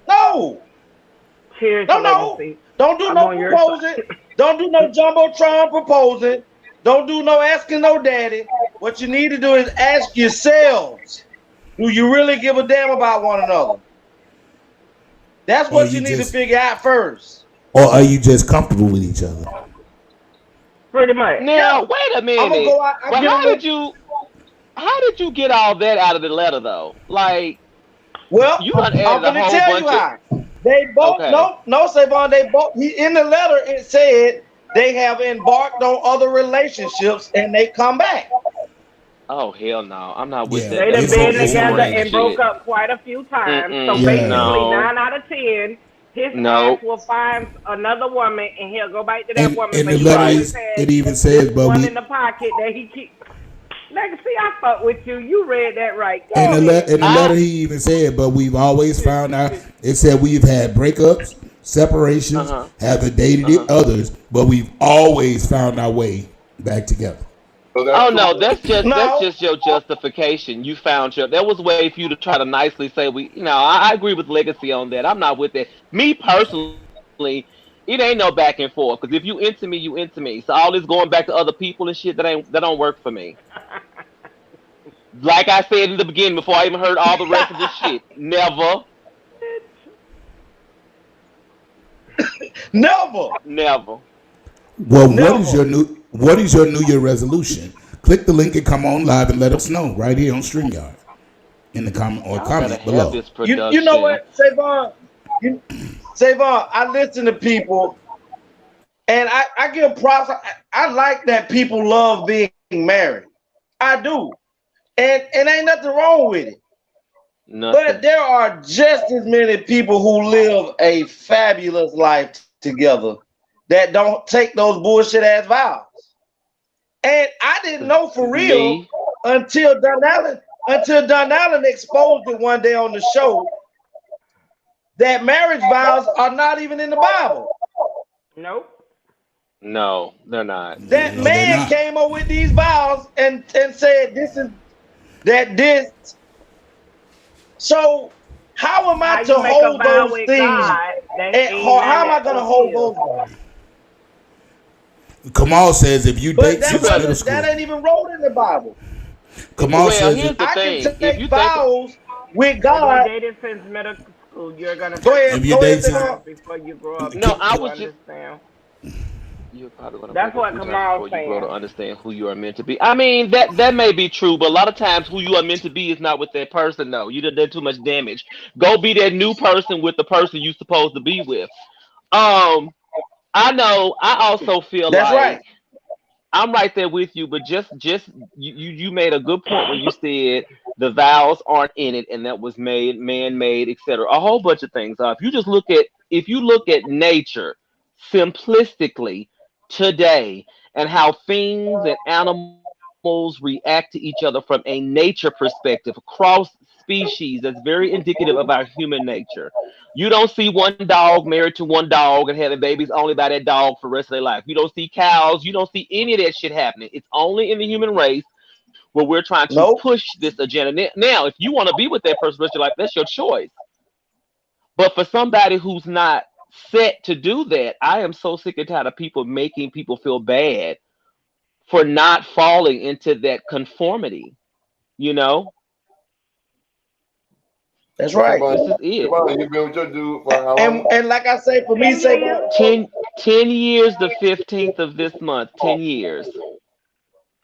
No. Cheers. No. Don't do no proposing. Don't do no jumbotron proposing. Don't do no asking no daddy. What you need to do is ask yourselves, do you really give a damn about one another? That's what you need to figure out first. Or are you just comfortable with each other? Pretty much. Now, wait a minute. How did you get all that out of the letter, though? Like, I'm going to tell you how. They both, no, Savon, they both, in the letter, it said they have embarked on other relationships and they come back. Oh hell no, I'm not with Yeah, that. They That's done it's some been it's together bullshit and arranged. broke shit. up quite a few times. So Yeah. basically, No, 9 out of 10, his ass no, will find another woman and he'll go back to that And woman. in But the he letter, always has it even this says, but one we in the pocket that he keeps. Legacy, I fuck with you. You read that right. Go ahead. in the I. letter he even said, but we've always found out. It said we've had breakups, Uh separations, huh. haven't Uh huh. dated others, but we've always found our way back together. So that's Oh true. no, that's No, just your justification. You found your There was a way for you to try to nicely say I agree with Legacy on that. I'm not with it. Me personally, it ain't no back and forth. Because if you into me, you into me. So all this going back to other people and shit that don't work for me. Like I said in the beginning before I even heard all the rest of this shit. Never, never, never. Well, never. what is your New Year resolution? Click the link and come on live and let us know right here on StreamYard in the comment or Y'all better comment have below. this You know production. what, Savon? You, Savon, I listen to people and I give props. I like that people love being married. I do. And ain't nothing wrong with it. But Nothing. there are just as many people who live a fabulous life together that don't take those bullshit ass vows. And I didn't know for real Me. until Don Allen exposed it one day on the show that marriage vows are not even in the Bible. Nope. No, they're not. That No, they're man not. came up with these vows and said this is that this. So how am I How to you make a hold vow those with things God that at ain't heart? How nothing am I that going to hold fulfills? those vows? Kamal says if you But date You since middle better. that school, ain't even wrote in the Bible. Kamal Well, says here's it, the I can thing. If take you think vows with If you God. dated since middle school, you're gonna Go break ahead, up if you so go ahead, date many since Savon. times before you grow up no, I to was just understand. you're probably going to That's break up a what few times Kamal's before you grow to saying. understand who you are meant to be. I mean, that may be true, but a lot of times who you are meant to be is not with that person. Though you done too much damage. Go be that new person with the person you supposed to be with. Um, I know. I also feel That's right. like I'm right there with you, but just you made a good point when you said the vows aren't in it, and that was made, man made, etc. A whole bunch of things. If you look at nature simplistically today, and how things and animals react to each other from a nature perspective across species, that's very indicative of our human nature. You don't see one dog married to one dog and having babies only by that dog for the rest of their life. You don't see cows. You don't see any of that shit happening. It's only in the human race where we're trying to Nope. push this agenda. Now, if you want to be with that person the rest of your life, that's your choice. But for somebody who's not set to do that, I am so sick and tired of people making people feel bad for not falling into that conformity. You know, That's But right. this is it. Savannah, you've been with your dude for how long? And like I say, for me, 10 years. Savon, 10 years, the 15th of this month, 10 years.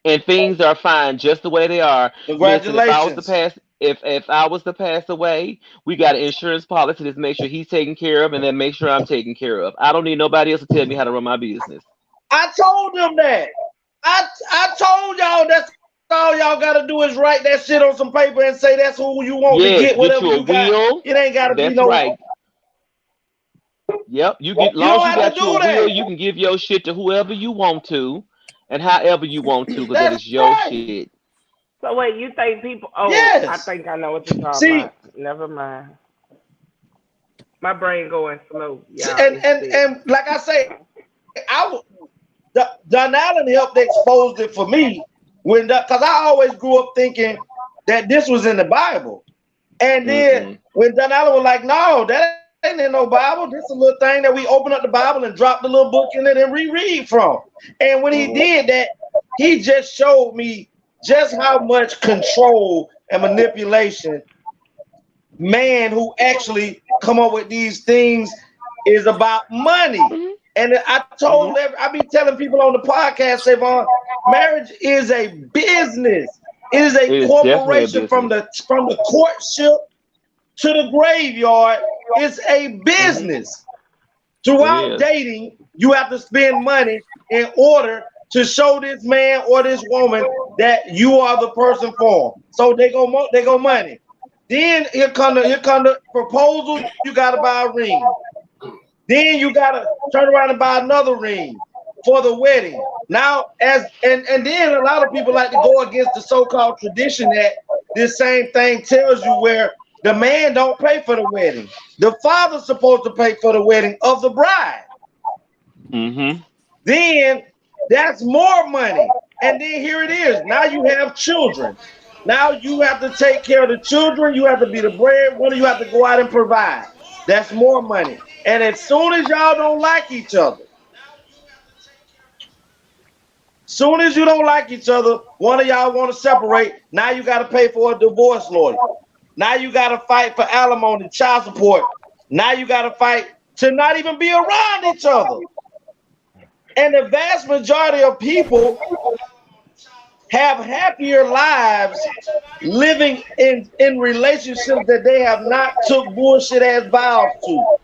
And things are fine just the way they are. Listen, congratulations. if I was to pass away, we got an insurance policy to make sure he's taken care of and then make sure I'm taken care of. I don't need nobody else to tell me how to run my business. I told them that. I told y'all that's all y'all gotta do is write that shit on some paper and say that's who you want to Yes, get, get whatever you a you got. will. It ain't gotta be That's no. right. Yep, you get You long as don't you have to got you a do will, that. you can give your shit to whoever you want to and however you want to, because that That's is your right. shit. So wait, you think people? Oh, I Yes. think I know what you're talking See, about. Never mind. My brain going slow, y'all. and It's and sick. and like I say, Don Allen helped expose it for me because I always grew up thinking that this was in the Bible. And then Mm-mm. when Don Allen was like, no, that ain't in no Bible. This is a little thing that we open up the Bible and drop the little book in it and reread from. And when he did that, he just showed me just how much control and manipulation man who actually come up with these things is about money. Hmm. And Hmm. I be telling people on the podcast, Savon, marriage is a business. It is a It is definitely a corporation from business. the courtship to the graveyard. It's a Hmm. business. It Throughout is. dating, you have to spend money in order to show this man or this woman that you are the person for them. So they go money. Then here come the proposal. You gotta buy a ring. Then you gotta turn around and buy another ring for the wedding. Now, and then a lot of people like to go against the so-called tradition that this same thing tells you, where the man don't pay for the wedding. The father's supposed to pay for the wedding of the bride. Mm-hmm. Then that's more money. And then here it is. Now you have children. Now you have to take care of the children. You have to be the breadwinner. You have to go out and provide. That's more money. And as soon as y'all don't like each other, soon as you don't like each other, one of y'all want to separate. Now you got to pay for a divorce lawyer. Now you got to fight for alimony, child support. Now you got to fight to not even be around each other. And the vast majority of people have happier lives living in relationships that they have not took bullshit ass vows to.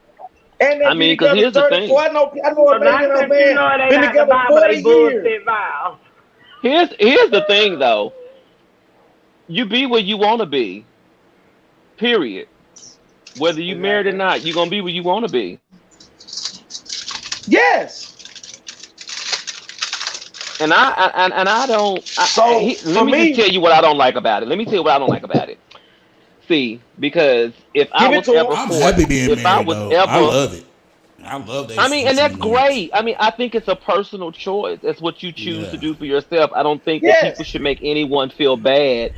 And I mean, because here's the thing. I know a man and a man been together 40 years. Here's the thing, though. You be where you want to be. Period. Whether you married or not, you're gonna be where you want to be. Yes. And I don't. Let me just tell you what I don't like about it. Let me tell you what I don't like about it. See, because if I was ever I'm happy being married, I love it. I love that. I mean, and that's great. I mean, I think it's a personal choice. That's what you choose to do for yourself. I don't think that people should make anyone feel bad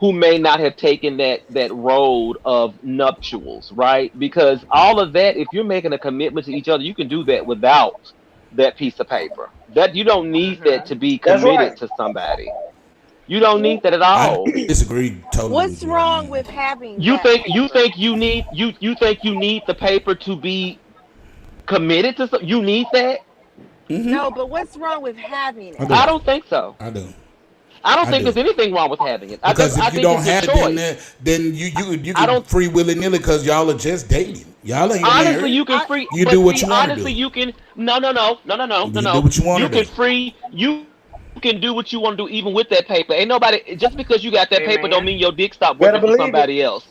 who may not have taken that road of nuptials, right? Because all of that, if you're making a commitment to each other, you can do that without that piece of paper. That you don't need that to be committed to somebody. You don't need that at all. I disagree totally. What's wrong with having you think you need the paper to be committed to something? You need that? Mm-hmm. No, but what's wrong with having it? I don't think so. I do. I don't think there's anything wrong with having it. Because if you don't have it, then you can free willy nilly because y'all are just dating. Y'all ain't honestly married. You can free. You do what you want to do. Honestly, you can. No. You do what you want to do. You can free. You can do what you want to do even with that paper. Ain't nobody. Just because you got that paper don't mean your dick stopped working for somebody else.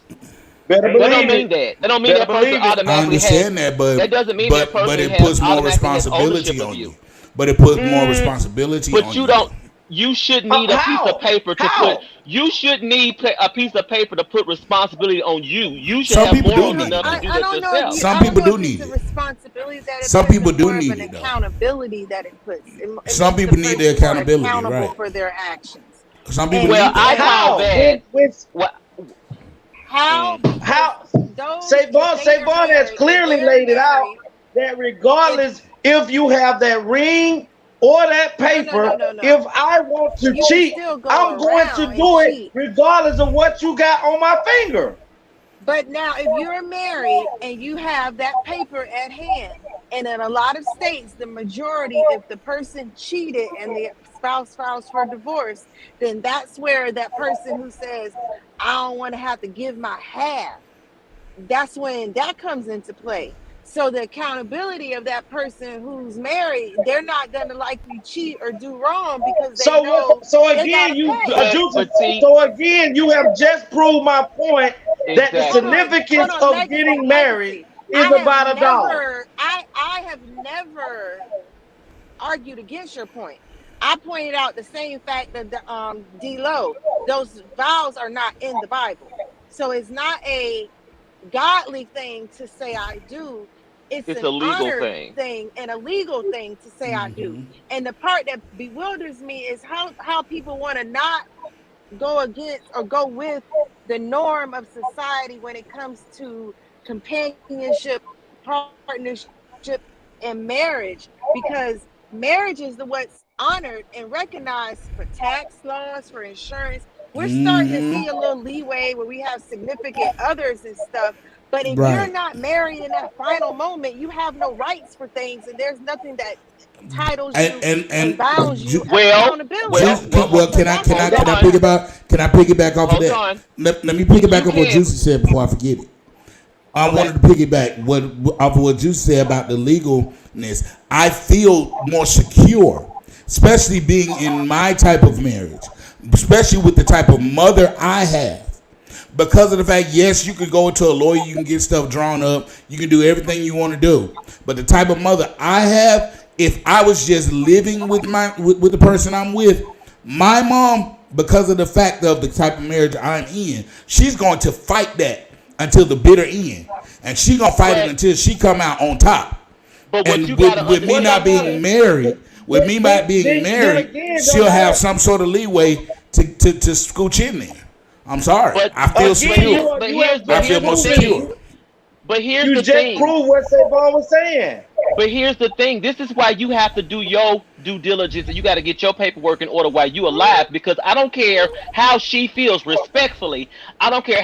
That don't mean that. That don't mean that person automatically. I understand that, but that doesn't mean that person it puts more responsibility on you. But it puts more responsibility on you. But you don't. You should need a piece of paper to put. You should need a piece of paper to put responsibility on you. You should have morals enough to do that yourself. Some people do need it. Responsibility that it some puts, people do need it. Accountability that it puts. Some people need the accountability, accountable for their actions. Some people. Well, I call that. How? Savon has clearly laid it out that regardless if you have that ring or that paper, if I want to cheat, I'm going to do it regardless of what you got on my finger. But now, if you're married and you have that paper at hand, and in a lot of states, the majority, if the person cheated and the spouse files for divorce, then that's where that person who says, I don't want to have to give my half, that's when that comes into play. So the accountability of that person who's married, they're not gonna likely cheat or do wrong because they know. So again, you have just proved my point that the significance of getting married is about $1. I have never argued against your point. I pointed out the same fact that D-Lo, those vows are not in the Bible, so it's not a godly thing to say I do. It's an a legal thing and a legal thing to say I do. And the part that bewilders me is how people want to not go against or go with the norm of society when it comes to companionship, partnership, and marriage, because marriage is what's honored and recognized for tax laws, for insurance. We're starting to see a little leeway where we have significant others and stuff. But if you're not married in that final moment, you have no rights for things, and there's nothing that titles you and bounds you. Well, can I piggyback off of that? Let me piggyback off what Juicy said before I forget it. I wanted to piggyback off of what Juicy said about the legalness. I feel more secure especially being in my type of marriage, especially with the type of mother I have. Because of the fact, yes, you can go into a lawyer, you can get stuff drawn up, you can do everything you want to do. But the type of mother I have, if I was just living with with the person I'm with, my mom, because of the fact of the type of marriage I'm in, she's going to fight that until the bitter end, and she's gonna fight it until she come out on top. But and with me not being married, she'll have some sort of leeway to scooch in there. I'm sorry. I feel secure. I feel more secure. But here's you the just thing. proved what Savon was saying. But here's the thing. This is why you have to do your due diligence, and you got to get your paperwork in order while you alive. Because I don't care how she feels. Respectfully, I don't care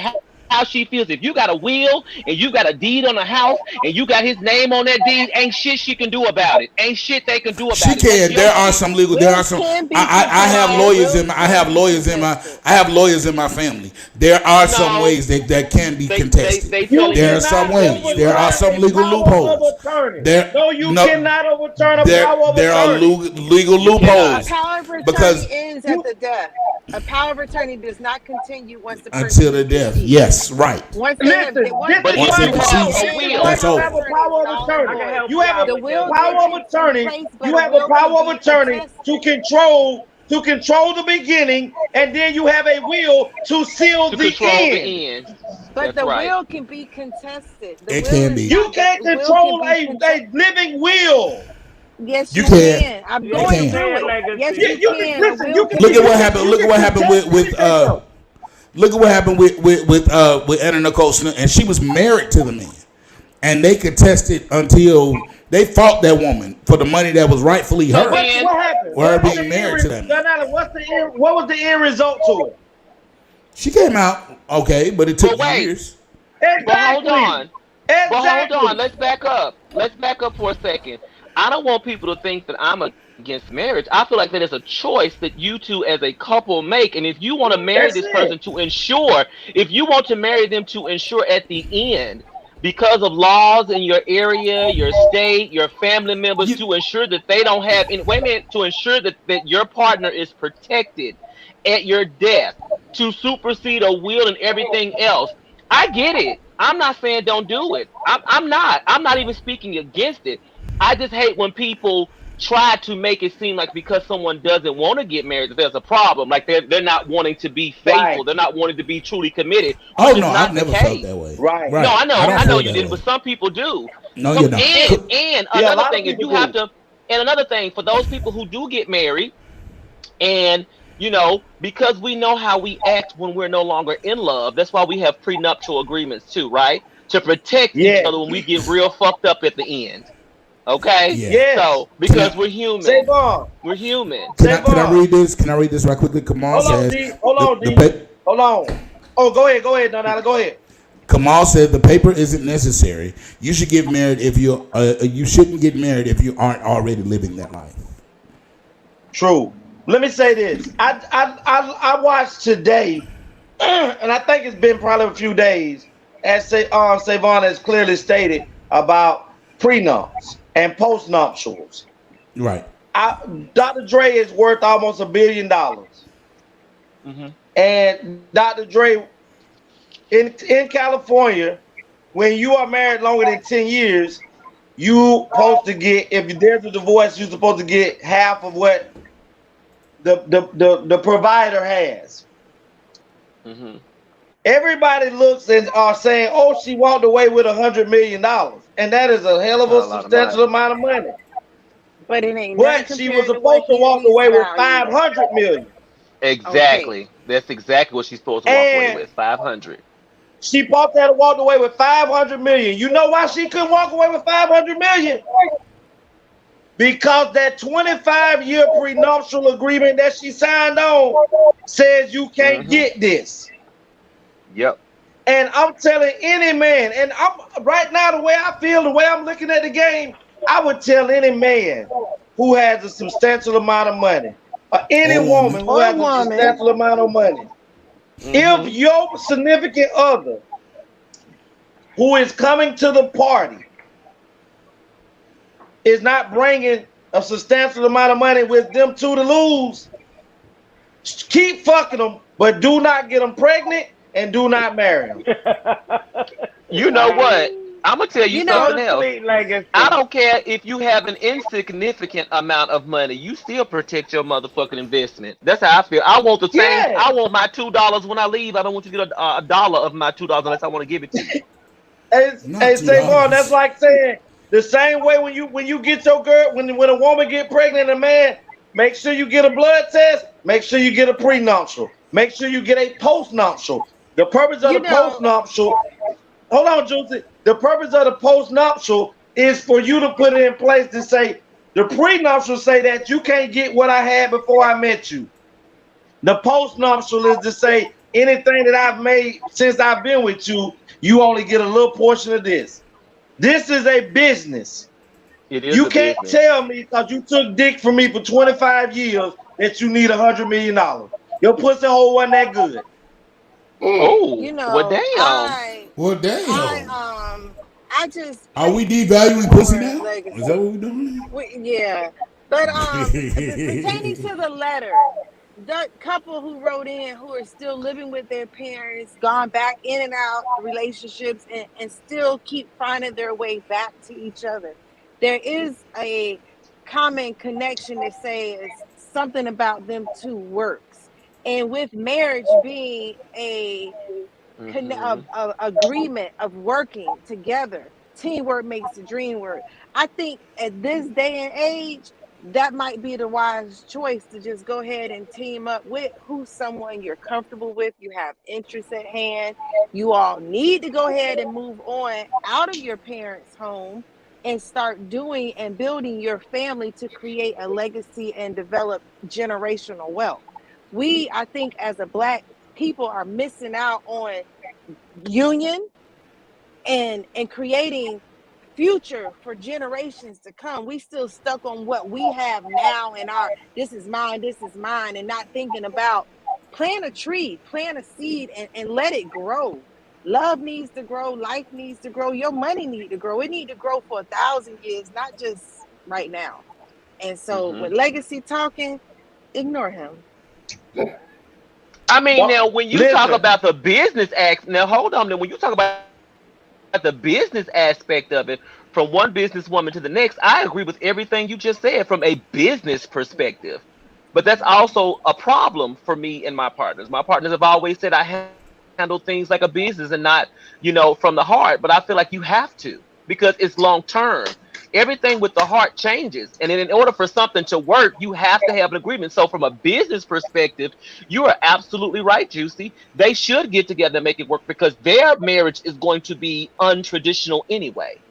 how she feels. If you got a will and you got a deed on the house and you got his name on that deed, ain't shit she can do about it. Ain't shit they can do about it. She can. There are some legal. There are some. I have lawyers in. I have lawyers in my. I have lawyers in my family. There are some ways that can be contested. There are some ways. There are some legal loopholes. No, you cannot overturn a power of attorney. There are legal loopholes. A power of because attorney ends at the death. A power of attorney does not continue once the person until the death. Yes, right. Once they have, once they deceased, that's over. You have a power of attorney. You have a power of attorney. You have a power of attorney to control the beginning, and then you have a will to seal the end. But the will can be contested. It can be. You can't control a living will. Yes, you can. I'm going through it. Yes, you can. Listen, look at what happened. Look at what happened look at what happened with Anna Nicole Smith, and she was married to the man, and they contested until they fought that woman for the money that was rightfully hers. What happened? Her being married to them. What was the end result to it? She came out okay, but it took years. Exactly. But hold on. Exactly. But hold on. Let's back up. Let's back up for a second. I don't want people to think that I'm against marriage. I feel like that is a choice that you two as a couple make. And if you want to marry this person to ensure, if you want to marry them to ensure at the end, because of laws in your area, your state, your family members, to ensure that they don't have any, to ensure that your partner is protected at your death, to supersede a will and everything else. I get it. I'm not saying don't do it. I'm not even speaking against it. I just hate when people try to make it seem like because someone doesn't want to get married that there's a problem. Like they're not wanting to be faithful. Right. They're not wanting to be truly committed. Oh no, I've never felt that way. Right. No, I know you didn't, but some people do. No, you're not. And another thing, if you have to, and another thing for those people who do get married, and because we know how we act when we're no longer in love. That's why we have prenuptial agreements too, right? To protect each other when we get real fucked up at the end. Okay. Yeah. So because we're human. We're human. Can I read this? Can I read this right quickly? Kamal says. Hold on. Oh, go ahead, Donala. Go ahead. Kamal said the paper isn't necessary. You should get married if you. You shouldn't get married if you aren't already living that life. True. Let me say this. I watched today, and I think it's been probably a few days, as Savon has clearly stated about prenups and postnuptials. Right. Dr. Dre is worth almost $1 billion. Mm-hmm. And Dr. Dre, in California, when you are married longer than 10 years, you supposed to get, if there's a divorce, you're supposed to get half of what the provider has. Mm-hmm. Everybody looks and are saying, "Oh, she walked away with $100 million," and that is a hell of a substantial amount of money. But it ain't. But she was supposed to walk away with $500 million. Exactly. Okay. That's exactly what she's supposed to walk away with. 500. She supposed to have walked away with $500 million. You know why she couldn't walk away with $500 million? Because that 25-year prenuptial agreement that she signed on says you can't get this. Yep. And I'm telling any man, and I'm right now, the way I feel, the way I'm looking at the game, I would tell any man who has a substantial amount of money, or any woman who has a substantial amount of money, if your significant other who is coming to the party is not bringing a substantial amount of money with them two to lose, keep fucking them, but do not get them pregnant and do not marry them. You know what? I'm gonna tell you You Go something know, to else. sleep, I Legacy. don't care if you have an insignificant amount of money. You still protect your motherfucking investment. That's how I feel. I want the same. Yeah. I want my $2 when I leave. I don't want you to get a dollar of my $2 unless I want to give it to you. Hey, Not say more. That's $2. like saying the same way when you get your girl when a woman get pregnant, a man, make sure you get a blood test. Make sure you get a prenuptial. Make sure you get a postnuptial. The purpose of you the know, postnuptial. Hold on, Juicy. The purpose of the postnuptial is for you to put it in place to say the prenuptial say that you can't get what I had before I met you. The postnuptial is to say anything that I've made since I've been with you, you only get a little portion of this. This is a business. It is You a can't business. tell me because you took dick from me for 25 years that you need $100 million. Your pussy hole wasn't that good. Oh, you well, know, damn. Well, damn. I just Are we pray devaluing pussy for now? Is that Legacy. what we're doing? Yeah, but pertaining to the letter, the couple who wrote in who are still living with their parents, gone back in and out relationships, and still keep finding their way back to each other. There is a common connection that says something about them two works, and with marriage being Hmm. a agreement of working together. Teamwork makes the dream work. I think at this day and age, that might be the wise choice to just go ahead and team up with who's someone you're comfortable with, you have interests at hand. You all need to go ahead and move on out of your parents' home and start doing and building your family to create a legacy and develop generational wealth. I think, as a Black people, are missing out on union and creating future for generations to come. We still stuck on what we have now and our this is mine, and not thinking about plant a tree, plant a seed, and let it grow. Love needs to grow, life needs to grow, your money need to grow. It need to grow for 1,000 years, not just right now. And so Hmm. with Legacy talking, ignore him. I mean, Don't now when you talk listen. about the business act, now hold on. Now when you talk about the business aspect of it, from one businesswoman to the next, I agree with everything you just said from a business perspective. But that's also a problem for me and my partners. My partners have always said I handle things like a business and not, from the heart. But I feel like you have to because it's long term. Everything with the heart changes. And then in order for something to work, you have to have an agreement. So from a business perspective, you are absolutely right, Juicy. They should get together and make it work because their marriage is going to be untraditional anyway.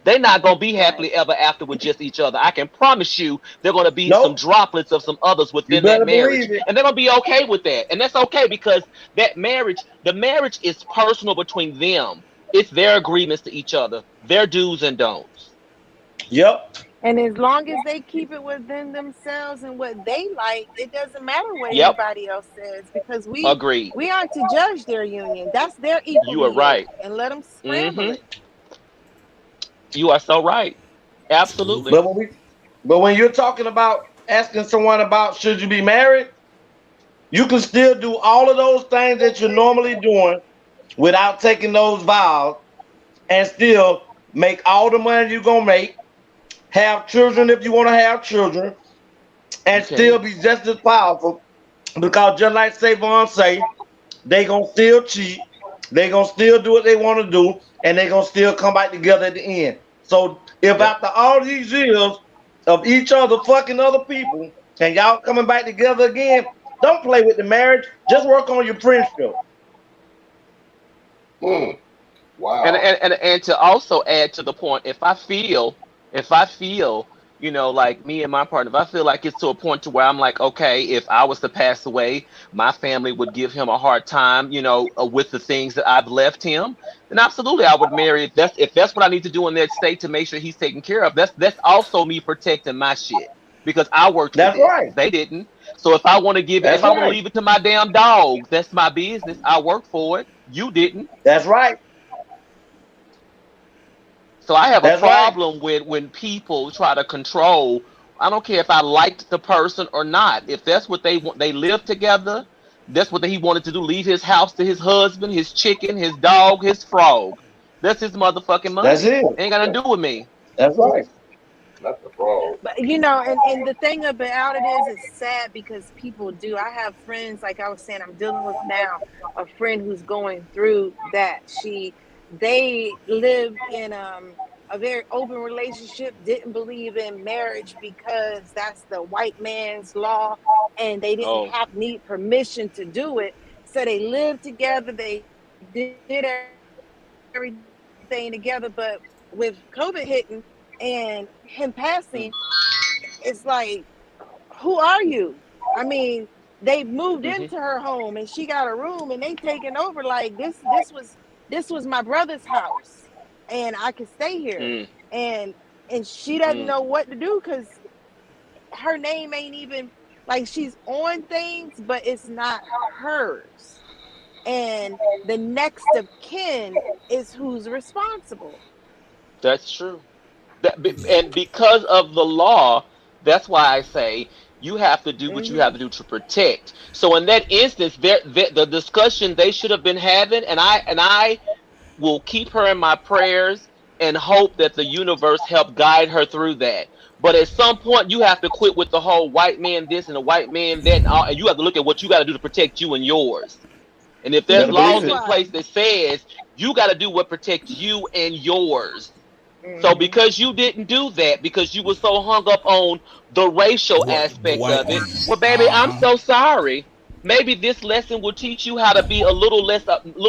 They're not gonna be Right. happily ever after with just each other. I can promise you they're gonna be some Nope. droplets of some others You within that better marriage. believe it. And they're gonna be okay with that. And that's okay because the marriage is personal between them. It's their agreements to each other, their do's and don'ts. Yep. And as long as they keep it within themselves and what they like, it doesn't matter what Yep. anybody else says, because Agreed. we aren't to judge their union. That's their You are equally yoked, right. and let them scramble Hmm. it. You are so right. Truth. Absolutely. But when you're talking about asking someone about should you be married, you can still do all of those things that you're normally doing without taking those vows and still make all the money you're gonna make, have children if you want to have children, You and still can. be just as powerful. Because just like Savon say, they gonna still cheat, they gonna still do what they want to do, and they gonna still come back together at the end. So if Yep. after all these years of each other fucking other people and y'all coming back together again, don't play with the marriage. Just work on your friendship. Mm. and Wow. and and, and to also add to the point, if I feel like me and my partner, if I feel like it's to a point to where I'm like, okay, if I was to pass away, my family would give him a hard time, with the things that I've left him, then absolutely I would marry. If that's what I need to do in that state to make sure he's taken care of, that's also me protecting my shit because I worked for That's this, right. they didn't. So if I want to give it, if That's I want to right. leave it to my damn dogs, that's my business. I worked for it, you didn't. That's right. So I have a That's right. problem with when people try to control I don't care if I liked the person or not. If that's what they want, they live together. That's what he wanted to do. Leave his house to his husband, his chicken, his dog, his frog. That's his motherfucking That's money. it. Ain't got nothing to do with me. That's right. Not the frog. But you know, and the thing about it is, it's sad because people do. I have friends, like I was saying, I'm dealing with now a friend who's going through that. They lived in a very open relationship, didn't believe in marriage because that's the white man's law, and they didn't Oh. have need permission to do it. So they lived together, they did everything together, but with COVID hitting and him passing, it's like, who are you? I mean, they moved Mm-hmm. into her home and she got a room and they taking over like this was my brother's house and I could stay here. Mm, And she doesn't mm. know what to do because her name ain't even like she's on things, but it's not hers. And the next of kin is who's responsible. That's true. And because of the law, that's why I say you have to do what you have Hmm. to do to protect. So in that instance, the discussion they should have been having, and I will keep her in my prayers and hope that the universe help guide her through that. But at some point, you have to quit with the whole white man this and the white man that, and you have to look at what you got to do to protect you and yours. And if there's Better believe laws That's it. in why. place that says you got to do what protects you and yours. So Hmm. because you didn't do that, because you were so hung up on the racial The aspect white of it, man. well, baby, Uh I'm huh. so sorry. Maybe this lesson will teach you how to be a little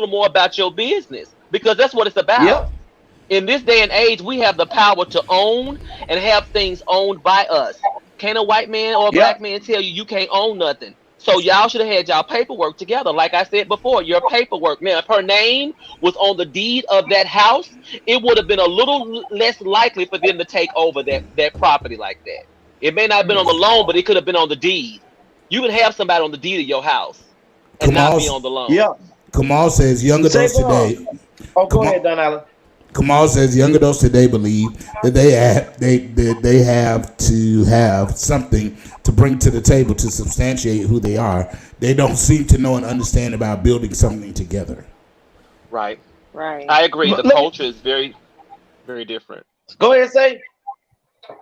more about your business, because that's what it's about. Yep. In this day and age, we have the power to own and have things owned by us. Can't a white man or a Yep. black man tell you you can't own nothing? So y'all should have had y'all paperwork together. Like I said before, your paperwork. Now, if her name was on the deed of that house, it would have been a little less likely for them to take over that property like that. It may not have been on the Hmm. loan, but it could have been on the deed. You can have somebody on the deed of your house and not Kamal, be on the loan. Yep. Kamal says young Say adults Vaughn. today. Oh, go ahead, Kamal, Don Allen. Kamal says young adults today believe that they have to have something to bring to the table to substantiate who they are. They don't seem to know and understand about building something together. Right. Right. I agree. But The let me culture is very, very different. go ahead and say.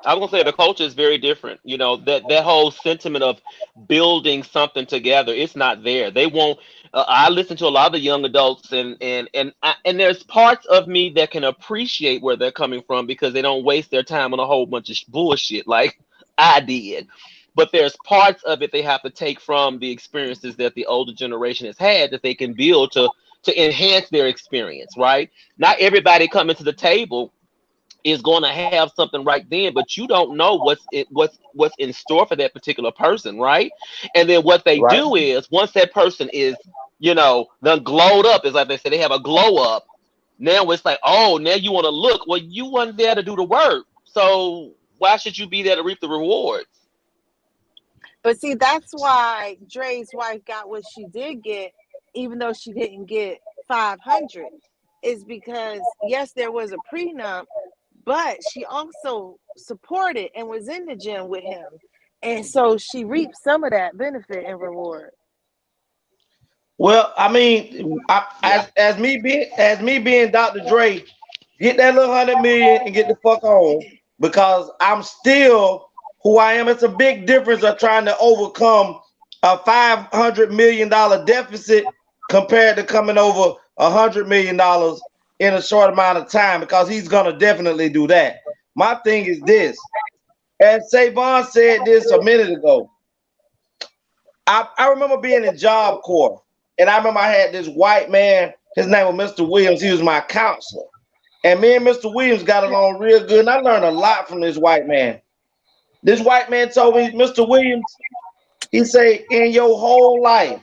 I was gonna say the culture is very different. You know that whole sentiment of building something together, it's not there. They won't. I listen to a lot of the young adults, and there's parts of me that can appreciate where they're coming from because they don't waste their time on a whole bunch of bullshit like I did. But there's parts of it they have to take from the experiences that the older generation has had that they can build to enhance their experience. Right? Not everybody coming to the table is going to have something right then, but you don't know what's in store for that particular person, right? And then what they Right. do is once that person is, done glowed up, is like they say they have a glow up. Now it's like, oh, now you want to look. Well, you weren't there to do the work, so why should you be there to reap the rewards? But see, that's why Dre's wife got what she did get, even though she didn't get 500, is because yes, there was a prenup, but she also supported and was in the gym with him, and so she reaped some of that benefit and reward. Well, I mean, Yeah. as me being Dr. Dre, get that little 100 million and get the fuck on because I'm still who I am. It's a big difference of trying to overcome a $500 million deficit compared to coming over $100 million in a short amount of time because he's gonna definitely do that. My thing is this, as Savon said this a minute ago. I remember being in Job Corps, and I remember I had this white man. His name was Mr. Williams. He was my counselor. And me and Mr. Williams got along real good. And I learned a lot from this white man. This white man told me, Mr. Williams, he said, in your whole life,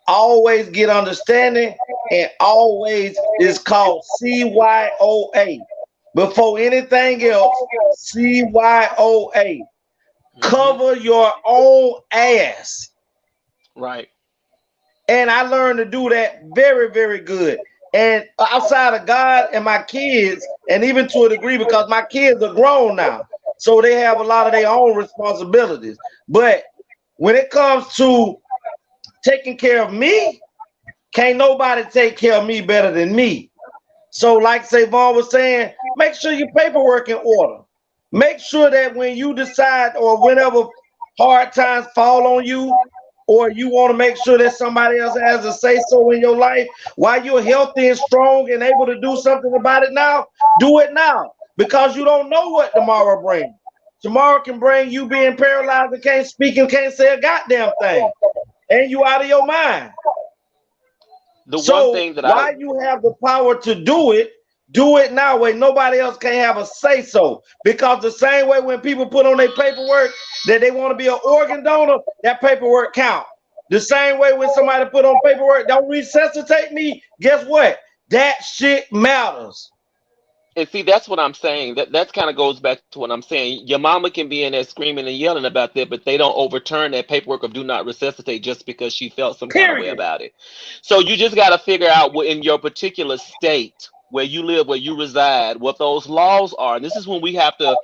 always get understanding and always is called CYOA. Before anything else, CYOA. Hmm. Cover your own ass. Right. And I learned to do that very, very good. And outside of God and my kids, and even to a degree, because my kids are grown now. so they have a lot of their own responsibilities. But when it comes to taking care of me, can't nobody take care of me better than me. So, like Savon was saying, make sure your paperwork in order. Make sure that when you decide or whenever hard times fall on you, or you want to make sure that somebody else has a say so in your life, while you're healthy and strong and able to do something about it now, do it now. Because you don't know what tomorrow brings. Tomorrow can bring you being paralyzed and can't speak and can't say a goddamn thing. And you out of your mind. The one So thing that I while you have the power to do it now where nobody else can have a say so. Because the same way when people put on their paperwork that they want to be an organ donor, that paperwork count. The same way when somebody put on paperwork, don't resuscitate me, guess what? That shit matters. And see, that's what I'm saying. That kind of goes back to what I'm saying. Your mama can be in there screaming and yelling about that, but they don't overturn that paperwork of do not resuscitate just because she felt some kind of way Period. about it. So you just got to figure out what in your particular state where you live, where you reside, what those laws are. And this is when we have to,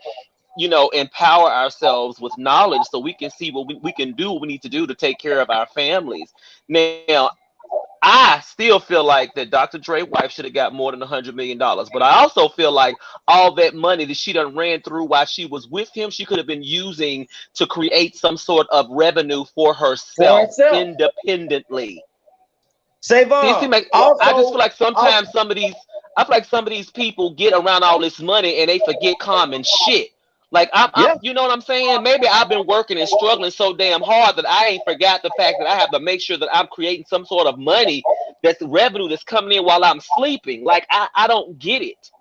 empower ourselves with knowledge so we can see what we can do, what we need to do to take care of our families. Now, I still feel like that Dr. Dre's wife should have got more than $100 million. But I also feel like all that money that she done ran through while she was with him, she could have been using to create some sort of revenue for For herself herself. independently. See, it seems Savon. like I just feel like sometimes I feel like some of these people get around all this money and they forget common shit. Like Yeah. you know what I'm saying? Maybe I've been working and struggling so damn hard that I ain't forgot the fact that I have to make sure that I'm creating some sort of money that's revenue that's coming in while I'm sleeping. Like I don't get it.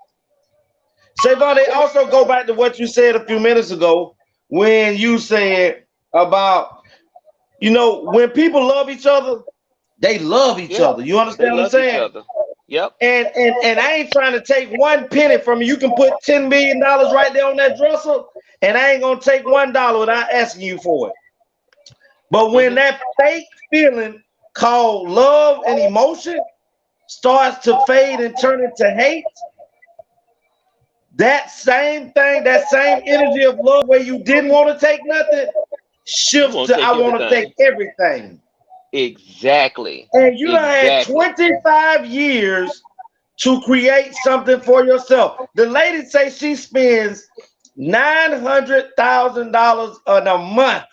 Savon, they also go back to what you said a few minutes ago when you said about, when people love each other, they love each Yeah, other. You they understand what I'm love each saying? other. Yep. And I ain't trying to take one penny from you. You can put $10 million right there on that dresser, and I ain't gonna take $1 without asking you for it. But when Hmm. that fake feeling called love and emotion starts to fade and turn into hate, that same thing, that same energy of love where you didn't want to take nothing, You shifts won't to I take want to take everything. everything. Exactly. And you done had Exactly. 25 years to create something for yourself. The lady say she spends $900,000 in a month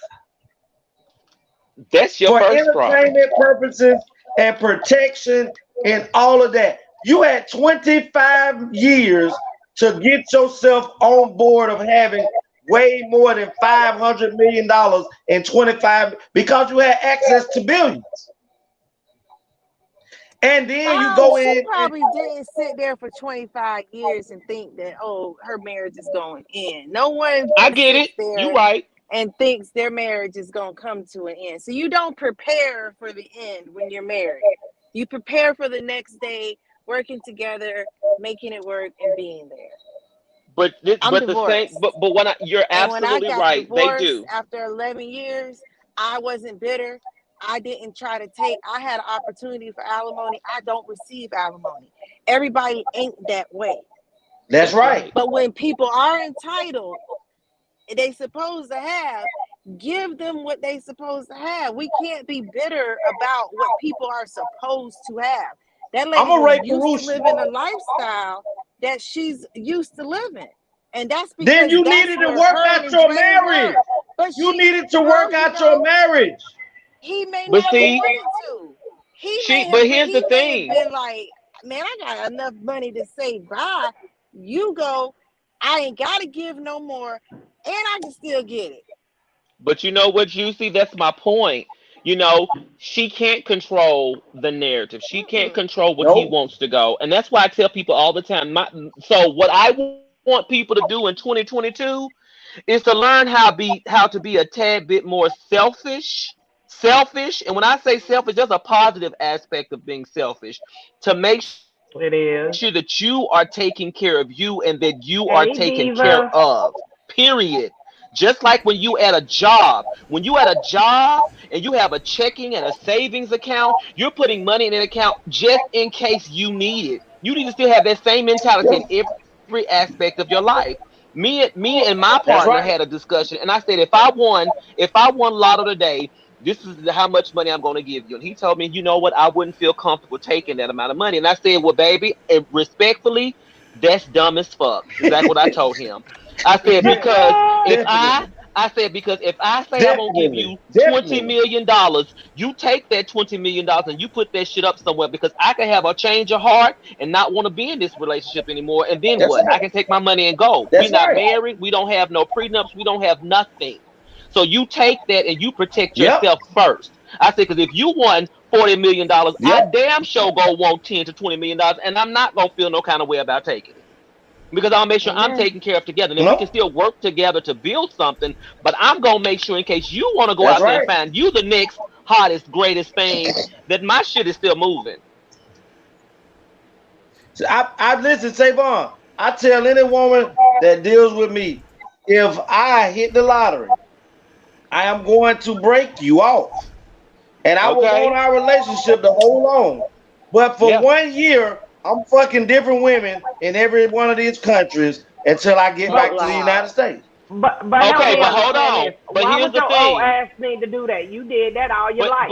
That's your for first problem. entertainment purposes and protection and all of that. You had 25 years to get yourself on board of having way more than $500 million in 25 because you had access to billions. And then you go She in and probably didn't sit there for 25 years and think that, oh, her marriage is going to end. No one I get sits it. You there right. and thinks their marriage is going to come to an end. So you don't prepare for the end when you're married. You prepare for the next day, working together, making it work, and being there. I'm But the same divorced. but when you're And when I absolutely got right. They divorced do. after 11 years, I wasn't bitter. I didn't try to take, I had an opportunity for alimony. I don't receive alimony. Everybody ain't that way. that's That's right. right. But when people are entitled, they supposed to have, give them what they supposed to have. We can't be bitter about what people are supposed to have. That I'm lady a was Ray used to Carusi. living a lifestyle that she's used to living. And that's Then because you that's needed to where work her out and your Dre marriage. were. But You needed to girl, work out your marriage. he may But not have see, wanted to. but here's the He may have thing. been like, man, I got enough money to say bye. You go, I ain't gotta give no more, and I can still get it. But you know what, Juicy? That's my point. You know, she can't control the narrative. She can't Mm-mm. control what he Nope. wants to go. And that's why I tell people all the time. So what I want people to do in 2022 is to learn how to be a tad bit more selfish. And when I say selfish, there's a positive aspect of being selfish, to make sure that It you are is. taking care of you and that you are taken care Hey, of. Diva. Period. Just like when you at a job and you have a checking and a savings account, you're putting money in an account just in case you need it. You need to still have that same mentality in every aspect of your life. Me and my That's partner right. had a discussion, and I said, if I won lotto today, this is how much money I'm going to give you. And he told me, you know what, I wouldn't feel comfortable taking that amount of money. And I said, well, baby, respectfully, that's dumb as fuck. Exactly what I told him. I said because if I Definitely. I said because if I say I'm gonna give Definitely. you $20 Definitely. million, you take that $20 million and you put that shit up somewhere because I can have a change of heart and not want to be in this relationship anymore. And then That's what? I right. can take my money and go. We're That's not right. married. We don't have no prenups. We don't have nothing. So you take that and you protect Yep. yourself first. I said, because if you won $40 million, I Yep. damn sure go want $10 to $20 million, and I'm not gonna feel no kind of way about taking it because I'll make sure I'm Amen. taken care of together. And we can No. still work together to build something, but I'm gonna make sure in case you want to go That's out there and right. find you the next hottest, greatest thing, that my shit is still moving. So I listen, Savon. I tell any woman that deals with me, if I hit the lottery, I am going to break you off. And I will want Okay? our relationship to hold on. But for Yeah. 1 year, I'm fucking different women in every one of these countries until I get Oh back to the United Lord. States. But help Okay, me but hold understand on. this. But Why here's would the your old thing. ass need to do that? You did that all your But life.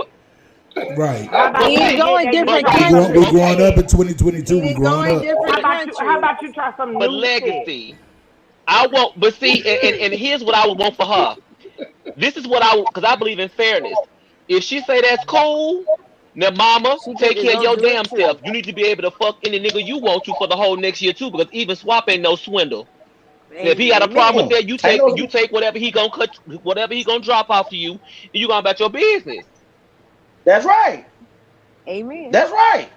Right. How about We you ain't okay. get going that? You But different try We we something growing we new countries. growing up okay. in 2022. We We didn't growing go in up. different How countries. about you try some But new shit? legacy. I want but see and here's what I would want for her. This is what because I believe in fairness. If she say that's cool, now mama, She take finna care of go your do it damn self. too. You need to be able to fuck any nigga you want to for the whole next year too, because even swap ain't no swindle. And if he got a problem with Amen. that, you I take know. whatever he gonna cut, whatever he gonna drop off to you, and you going about your business. That's right. Amen. That's right.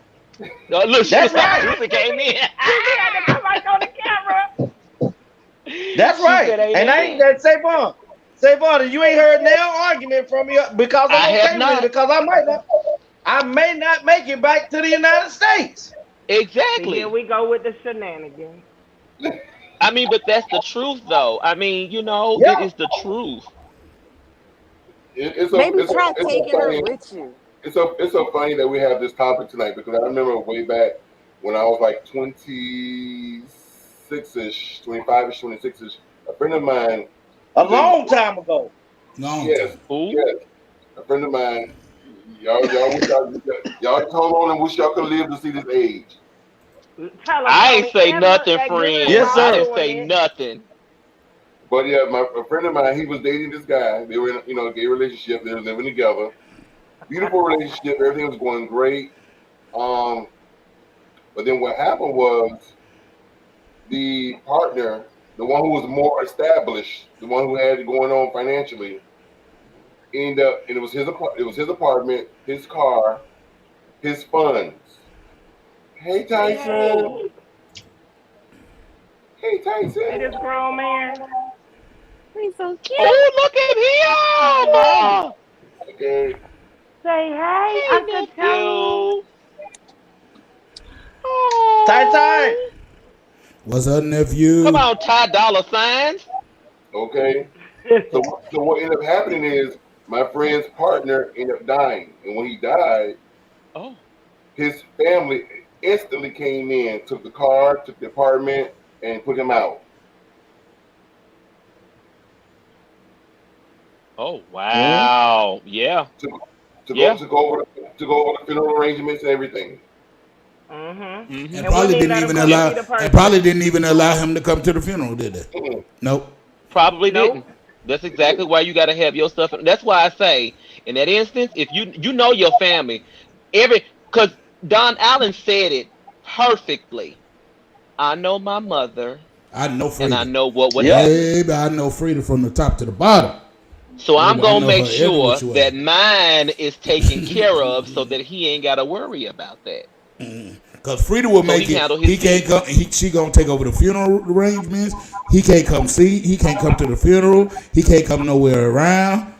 Look, That's right. Juicy came in. Juicy had to come back on the camera. That's She right. said, And I ain't "Amen." that Savon. Savon, you ain't heard now argument from me because I'm I have okay with it not because I may not make it back to the United States. See, here exactly. we go with the shenanigans. I mean, but that's the truth, though. I mean, it Yeah. is the truth. It's a Maybe it's a try it's a taking her funny with you. it's a funny that we have this topic tonight because I remember way back when I was like 26ish, 25ish, 26ish. A friend of mine A was dating. long time ago. Long Yes, time. Ooh. yes. A friend of mine. Y'all wish y'all hold on and wish y'all could live to see this age. Tell them, I ain't Tony. say And look nothing, that good friend. Yes, while I sir. didn't doing say it. nothing. But yeah, a friend of mine, he was dating this guy. They were in a gay relationship. They were living together. Beautiful relationship. Everything was going great. Um, but then what happened was the partner, the one who was more established, the one who had it going on financially, ended up, and it was his apartment, his car, his funds. Hey Hey, Tyson. Hey hey, Tyson. this grown man. He's so cute. Oh, look at Hey, him! Okay. say hey, Hey, Uncle Tony. nephew. Tight time. Oh, What's up, come nephew? on, Ty Dollar Signs. Okay. So what ended up happening is my friend's partner ended up dying, and when he died, Oh, his family instantly came in, took the car, took the apartment, and put him out. oh, Mm. wow. Yeah, Took to go yeah. took over the funeral arrangements and everything. Mhm. And Mm-hmm. And wouldn't probably even didn't let him even come Yep. see allow the and person. probably didn't even allow him to come to the funeral, did they? Mm-mm. Nope. Probably Nope. didn't. That's exactly why you got to have your stuff. That's why I say, in that instance, if you know your family, because Don Allen said it perfectly. I know my mother, I know and I Frida. know what would Yep. happen. Baby, I know Frida from the top to the bottom. So I'm Baby, I gonna know make her every sure which way. that mine is taken care of, so that he ain't got to worry about that. Cause Frida will So make he it. handle his He can't come. business. She gonna take over the funeral arrangements. He can't come see. He can't come to the funeral. He can't come nowhere around.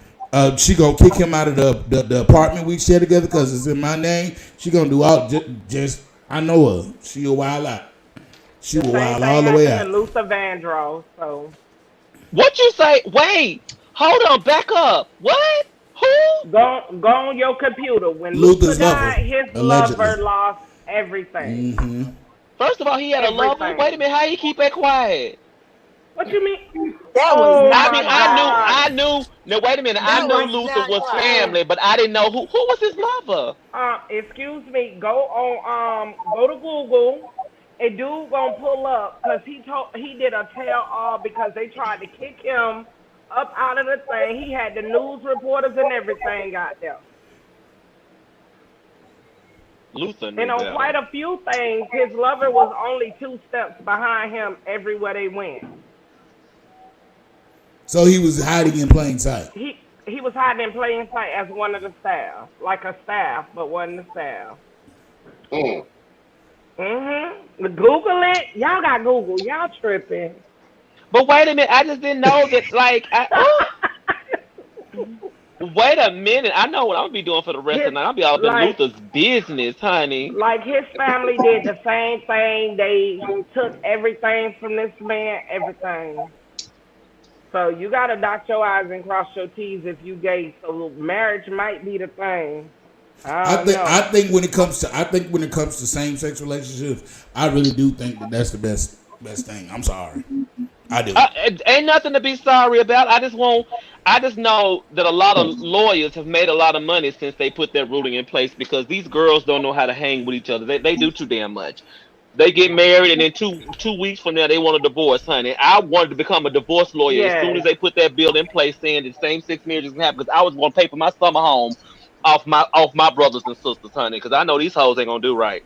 She gonna kick him out of the apartment we share together because it's in my name. She gonna do all just. I know her. She a wild out. She The will same wild thing all the way happened to out. Luther Vandross. So What you say? Wait, hold on, back up. What? Who? go on your computer. When Luther Luther's lover, died, his allegedly. lover lost everything. First of all, he had a lover. Everything. Wait a minute, how you keep that quiet? What you mean? That was Oh I not mean, my why. I knew. Now wait a minute. I That knew was Luther not was why. family, but I didn't know who was his mother. Excuse me. Go to Google. A dude gonna pull up because he did a tell all because they tried to kick him up out of the thing. He had the news reporters and everything out there. Luther And knew on better. quite a few things, his lover was only two steps behind him everywhere they went. So he was hiding in plain sight. He was hiding in plain sight as one of the staff, like a staff, but wasn't the staff. Mm. Google it. Y'all got Google. Y'all tripping. But wait a minute. I just didn't know that. Like, wait a minute. I know what I'm gonna be doing for the rest of his the night. I'll be all up in like Luther's business, honey. like his family did the same thing. They took everything from this man, everything. So you gotta dot your I's and cross your T's if you gay. So marriage might be the thing. I don't I know. think when it comes to same sex relationships, I really do think that that's the best thing. I'm sorry, I do. Ain't nothing to be sorry about. I just know that a lot of lawyers have made a lot of money since they put that ruling in place because these girls don't know how to hang with each other. They do too damn much. They get married and then two weeks from now they want a divorce, honey. I wanted to become a divorce lawyer as soon Yes. as they put that bill in place saying that same sex marriages can happen because I was going to pay for my summer home off my brothers and sisters, honey, because I know these hoes ain't gonna do right.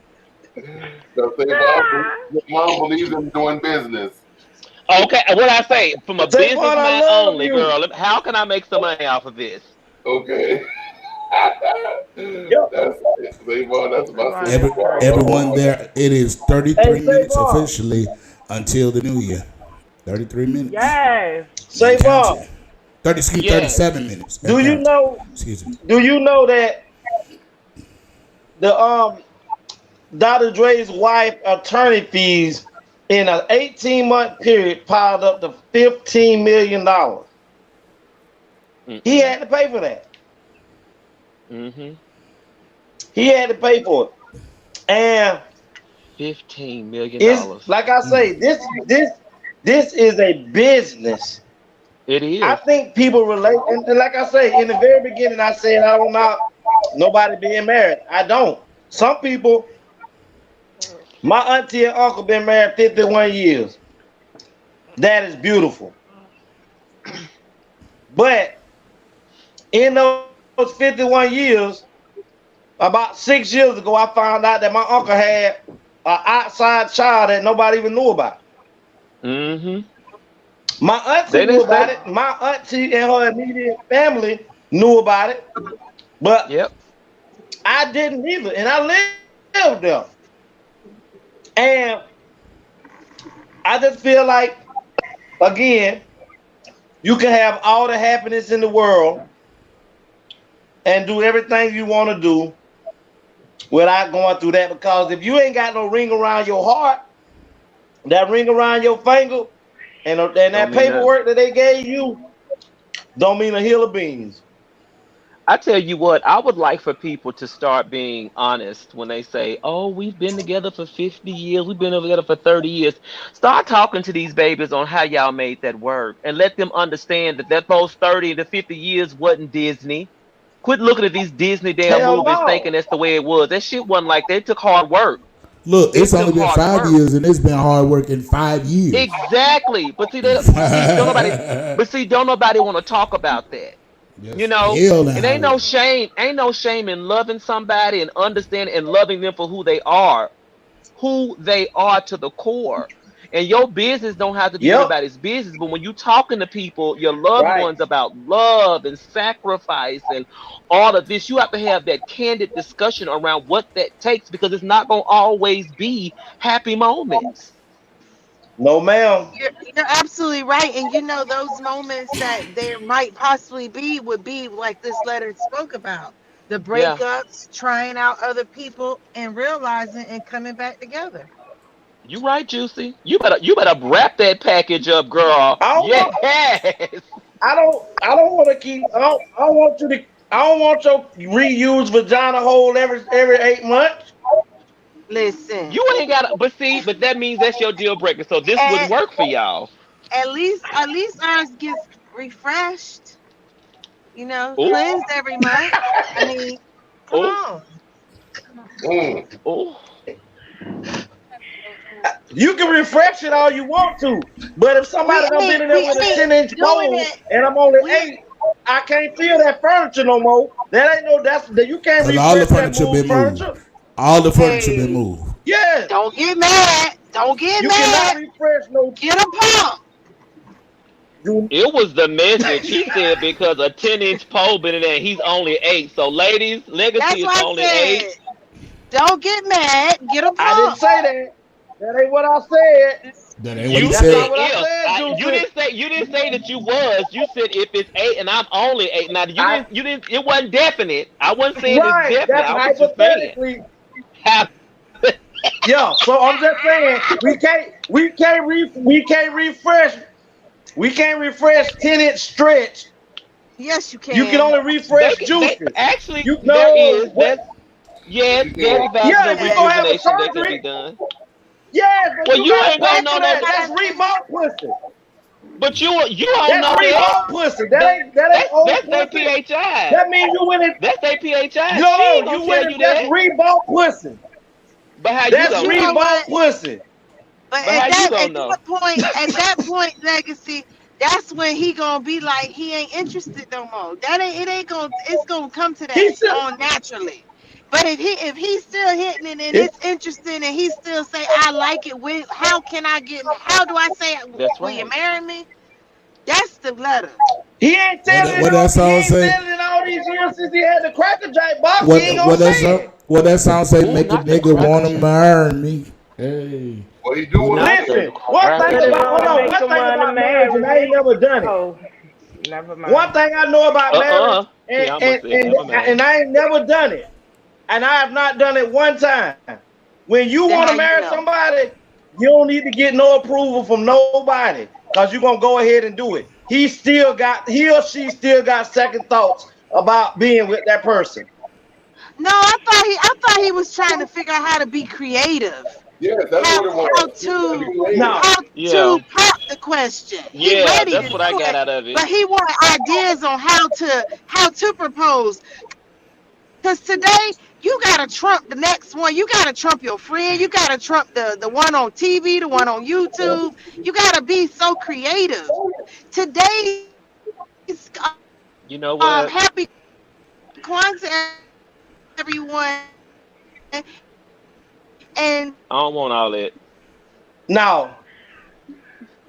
So say, Ah, your mom believes in doing business. Okay, what I say from a Say, Vaughn, business I mind love only, you. girl. How can I make some money off of this? Okay. Yep. That's it. Say, that's that's my right. Every, That's crazy. everyone there, it is Hey, 33 say, minutes Vaughn. officially until the new year. 33 minutes Yes. and Say, counting. Vaughn. Yes. 37 minutes Do and you counting. know? Excuse me. Do you know that the Dr. Dre's wife attorney fees in an 18-month period piled up to $15 million. He Mm-mm. had to pay for that. Mm-hmm. He had to pay for it. And it's $15 million. like I say, this is a business. It I is. think people relate, and like I say, in the very beginning, I said I don't know nobody being married. I don't. Some people, my auntie and uncle been married 51 years. That is beautiful. But in those 51 years, about 6 years ago, I found out that my uncle had an outside child that nobody even knew about. Mm-hmm. My auntie They knew didn't about say. it. My auntie and her immediate family knew about it, but Yep. I didn't either. And I lived there. And I just feel like, again, you can have all the happiness in the world and do everything you want to do without going through that. Because if you ain't got no ring around your heart, that ring around your finger, and Don't that mean nothing. paperwork that they gave you, don't mean a hill of beans. I tell you what, I would like for people to start being honest when they say, "Oh, we've been together for 50 years, we've been together for 30 years." Start talking to these babies on how y'all made that work and let them understand that those 30 to 50 years wasn't Disney. Quit looking at these Disney damn Hell movies no. thinking that's the way it was. That shit wasn't like that. It took hard work. Look, it's It only took been hard 5 work. years and it's been hard work in 5 years. Exactly. But see, don't nobody. But see, don't nobody want to talk about that. You Yes, know, hell in it ain't no Hollywood. shame. Ain't no shame in loving somebody and understanding and loving them for who they are to the core. And your business don't have to be Yep. anybody's business. But when you talking to people, your loved Right. ones about love and sacrifice and all of this, you have to have that candid discussion around what that takes because it's not gonna always be happy moments. No, ma'am. You're absolutely right. And you know, those moments that there might possibly be would be like this letter spoke about the Yeah. breakups, trying out other people, and realizing and coming back together. You right, Juicy. You better wrap that package up, girl. I don't want. Yes. I don't want to keep. I don't want you to. I don't want your reused vagina hole every 8 months. Listen, You ain't got to, but see, but that means that's your deal breaker. So this wouldn't and work for y'all. At least ours gets refreshed. Oh, Cleansed every month. I mean, come oh, on. Mm. oh. You can refresh it all you want to, but if somebody done been in there We with a ain't 10-inch doing pole it. and I'm only We 8, I can't feel that furniture no more. That ain't no that you can't Cause all the refresh that furniture moved been moved. furniture. All the furniture been Hey, moved. Yes, don't get mad. Don't get you cannot mad. refresh no. Get a pump. You, It was the message. He said because a 10-inch pole been in there, he's only 8. So, ladies, That's Legacy is what I only 8. said. Don't get mad. Get a I didn't pump. say that. That ain't what I said. That ain't what he You That's not said said. what I if. said, Juicy. You didn't say that you was. You said if it's 8 and I'm only 8. Now I you didn't. It wasn't definite. I wasn't saying it's right. definite. That's I was just saying. hypothetically. Yeah. So I'm just saying we can't refresh 10-inch stretch. Yes, you You can can. only refresh They Juicy. actually You there know is what? yes, You there's can. Yeah, if you're gonna have a rejuvenation that can be surgery, done. yes, but Well, you you gotta ain't gonna pay know for no. that. That's Reebok pussy. But you don't That's know that. Reebok pussy. That ain't old That's their pussy. PHI. That means you went in. That's their PHI. She No, ain't gonna you went tell in. you That's that. Reebok pussy. But how you That's But gonna you know know? Reebok what? pussy. But But at how you that gonna at know? that point, legacy, that's when he gonna be like he ain't interested no more. That ain't it ain't gonna it's gonna come to that He said. all naturally. But if he's still hitting it and It, it's interesting and he still say I like it, how do I say That's will you right. marry me? That's the letter. he ain't What said that, it. what that He song ain't say? said it in all these years since he had the Cracker Jack box. He ain't gonna say it. What that song say? Ooh, Make a not the nigga cracker wanna jack. marry me. Hey, Well, he do put what it. he Not the Listen, said. one thing cracker Put it about on hold and jack. on. make One them thing wanna about marriage, and marry I ain't me. never done it. Oh, never One mind. thing I know about marriage, He and almost and said and, never mind. and I ain't never done it, and I have not done it one time. When you Then want how to you marry know? somebody, you don't need to get no approval from nobody because you're gonna go ahead and do it. He or she still got second thoughts about being with that person. No, I thought he was trying to figure out how to be creative. Yeah, that's How what it how was. He's trying to to be creative. No, how Yeah, to pop the question. He yeah, ready to that's do what I got it, out of it. but he wanted ideas on how to propose. Cause today you gotta trump the next one. You gotta trump your friend. You gotta trump the one on TV, the one on YouTube. You gotta be so creative. Today's You know what? happy Kwanzaa, everyone, and I don't want all that. no.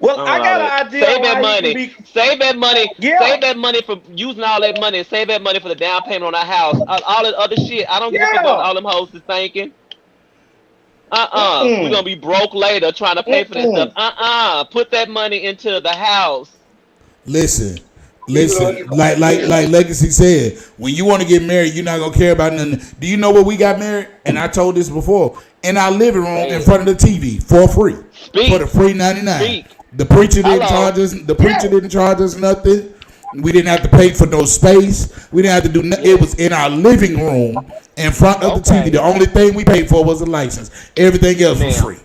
I Well, don't I want all got that. an idea Save on that how he can money. be. Save that money. Yeah, Save that money for using all that money. Save that money for the down payment on our house. All that other shit. I don't give a fuck about yeah. all them hoes is thinking. We're gonna Mm-mm, be broke later trying to pay for that stuff. mm-mm. Put that money into the house. Listen, He's an listen. entrepreneur. Like Legacy said, when you want to get married, you're not gonna care about nothing. Do you know what we got married? And I told this before. In our living room, Say in it. front of the TV, for free, for the Speak. free 99. Speak. The preacher didn't Hello. charge us. The preacher Yes, didn't charge us nothing. We didn't have to pay for no space. We didn't have to do nothing. It Yes. was in our living room, in front of the TV. The Okay. only thing we paid for was a license. Everything else was Now free.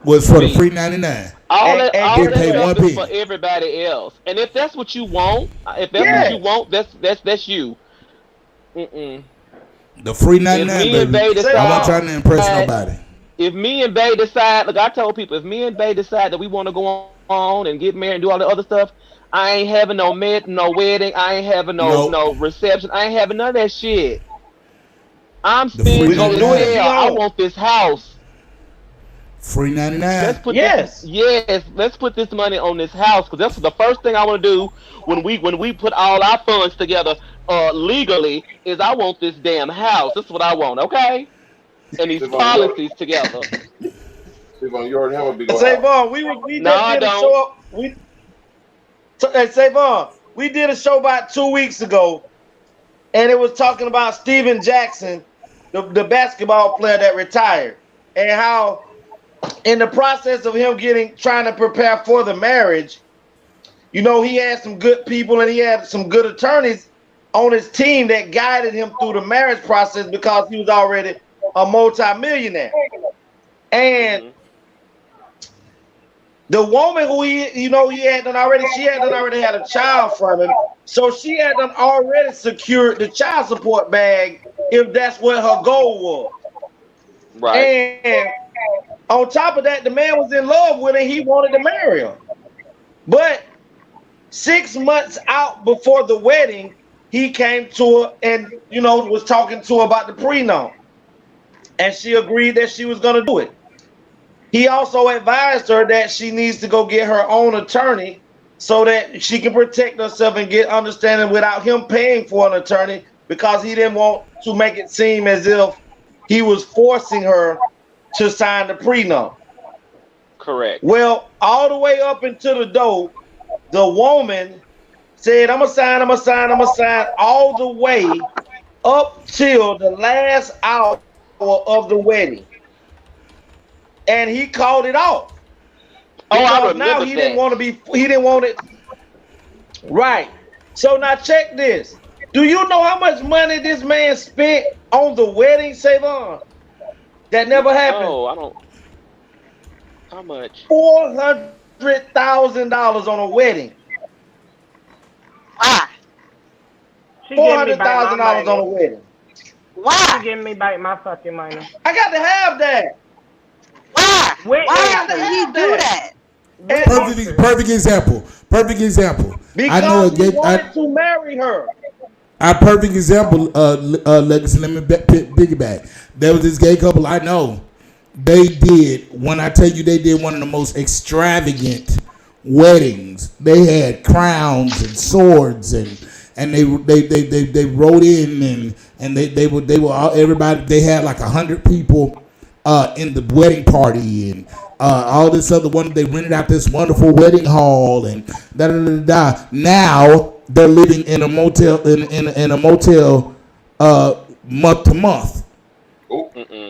Was for the free speak. 99. and All Didn't guess that pay what? stuff one is for penny. everybody else. And if that's what you want, if that's what you Yes. want, that's you. Mm-mm. The free If 99, me and baby. Bay Say I wasn't decide, more. trying to impress nobody. if me and Bay decide, look, I told people, if me and Bay decide that we want to go on and get married and do all the other stuff, I ain't having no wedding. I ain't having Nope. no reception. I ain't having none of that shit. I'm The free We're stingy gonna as do it and 99. be hell. I home. want this house. Free 99. Yes. Let's put this money on this house because that's the first thing I want to do when we put all our funds together legally is I want this damn house. That's what I want, okay? And these Stefan, you already, policies together. Stefan, you already have a big old Say house. more. We No, just I did a don't. show up. Say more. We did a show about 2 weeks ago, and it was talking about Steven Jackson, the basketball player that retired, and how in the process of him trying to prepare for the marriage, he had some good people and he had some good attorneys on his team that guided him through the marriage process because he was already a multimillionaire. And Hmm. The woman who he had done already, she had done already had a child from him. So she had done already secured the child support bag if that's what her goal was. Right. And on top of that, the man was in love with her. He wanted to marry her. But 6 months out before the wedding, he came to her and, was talking to her about the prenup. And she agreed that she was going to do it. He also advised her that she needs to go get her own attorney so that she can protect herself and get understanding without him paying for an attorney, because he didn't want to make it seem as if he was forcing her to sign the prenup. Correct. Well, all the way up into the door, the woman said, I'm going to sign, all the way up till the last hour of the wedding. And he called it off. Because now he didn't want it. Right. So now check this. Do you know how much money this man spent on the wedding, Savon? That never happened. Oh, I don't. How much? $400,000 on a wedding. Why? $400,000 on a wedding. Why? She giving me back my fucking money. I got to have that. Why? Why did he do that? Perfect example. Because he wanted to marry her. A perfect example, Legacy, let me piggyback. There was this gay couple I know. They did, when I tell you they did one of the most extravagant weddings. They had crowns and swords and they rode in and they were all, everybody, they had like 100 people in the wedding party and all this other one. They rented out this wonderful wedding hall and da da da da. Now they're living in a motel in a motel month to month.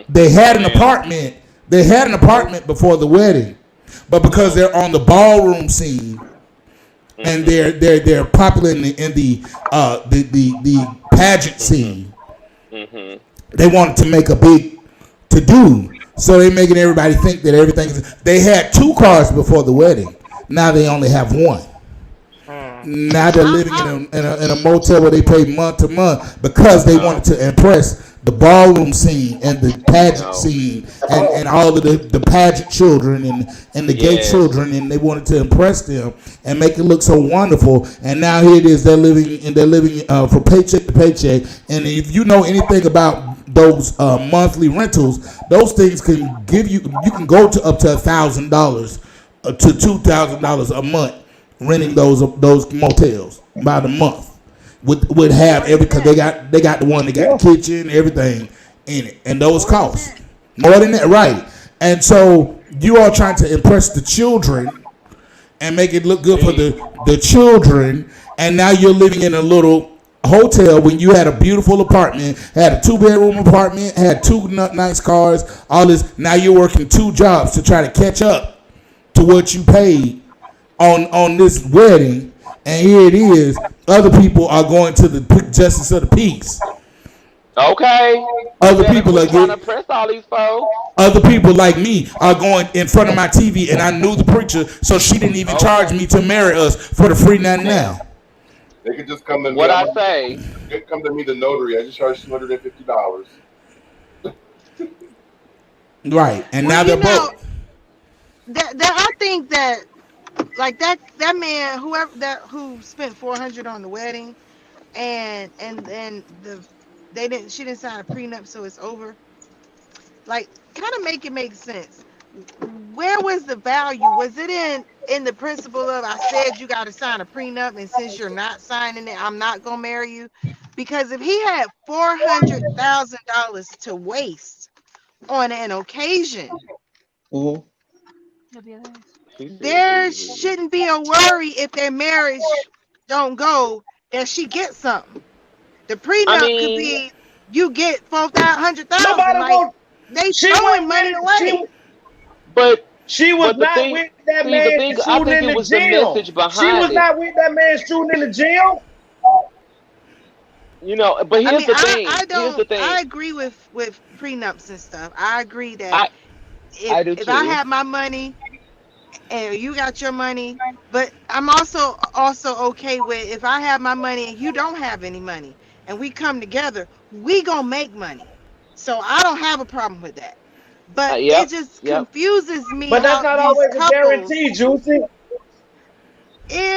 They had an apartment. They had an apartment before the wedding, but because they're on the ballroom scene and they're popular in the pageant scene, they wanted to make a big to do. So they making everybody think that everything is. They had 2 cars before the wedding. Now they only have 1. Now they're living in a motel where they pay month to month because they wanted to impress the ballroom scene and the pageant scene and all of the pageant children and the gay children, and they wanted to impress them and make it look so wonderful. And now here it is, they're living from paycheck to paycheck. And if you know anything about those monthly rentals, those things can give you can go to up to $1,000 to $2,000 a month renting those motels by the month. Would have every, because they got the one that got the kitchen, everything in it, and those costs more than that, right? And so you are trying to impress the children and make it look good for the children, and now you're living in a little hotel when you had a beautiful apartment, had a 2-bedroom apartment, had 2 nice cars, all this. Now you're working 2 jobs to try to catch up to what you paid on this wedding. And here it is. Other people are going to the justice of the peace. Okay. Other people are trying to press all these folks. Other people like me are going in front of my TV, and I knew the preacher, so she didn't even charge me to marry us for the free 99. They could just come to me. What I say? They come to me, the notary. I just charge $250. Right, and now they're broke. I think that. Like that man, who spent $400 on the wedding, and she didn't sign a prenup, so it's over. Like, kind of make sense. Where was the value? Was it in the principle of, I said you got to sign a prenup, and since you're not signing it, I'm not gonna marry you? Because if he had $400,000 to waste on an occasion. There shouldn't be a worry if their marriage don't go that she gets something. The prenup could be you get $400,000. Like, they throwing money away. But she was not with that man shooting in the gym. She was not with that man shooting in the gym. You know, but here's the thing. Here's the thing. I agree with prenups and stuff. I agree that I do if too. I have my money and you got your money. But I'm also okay with if I have my money and you don't have any money, and we come together, we gonna make money. So I don't have a problem with that. But it Yep, just yep. confuses me But that's how not these always a couples, guarantee, Juicy.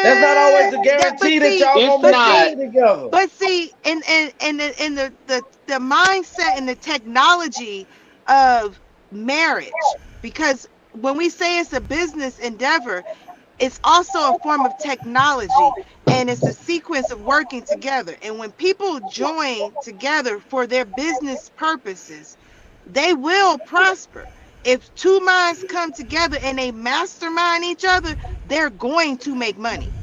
That's not always eh, a that, but guarantee that see, y'all It's gonna but make not. see, money together. but see, in the mindset and the technology of marriage, because when we say it's a business endeavor, it's also a form of technology, and it's a sequence of working together. And when people join together for their business purposes, they will prosper. If two minds come together and they mastermind each other, they're going to make money.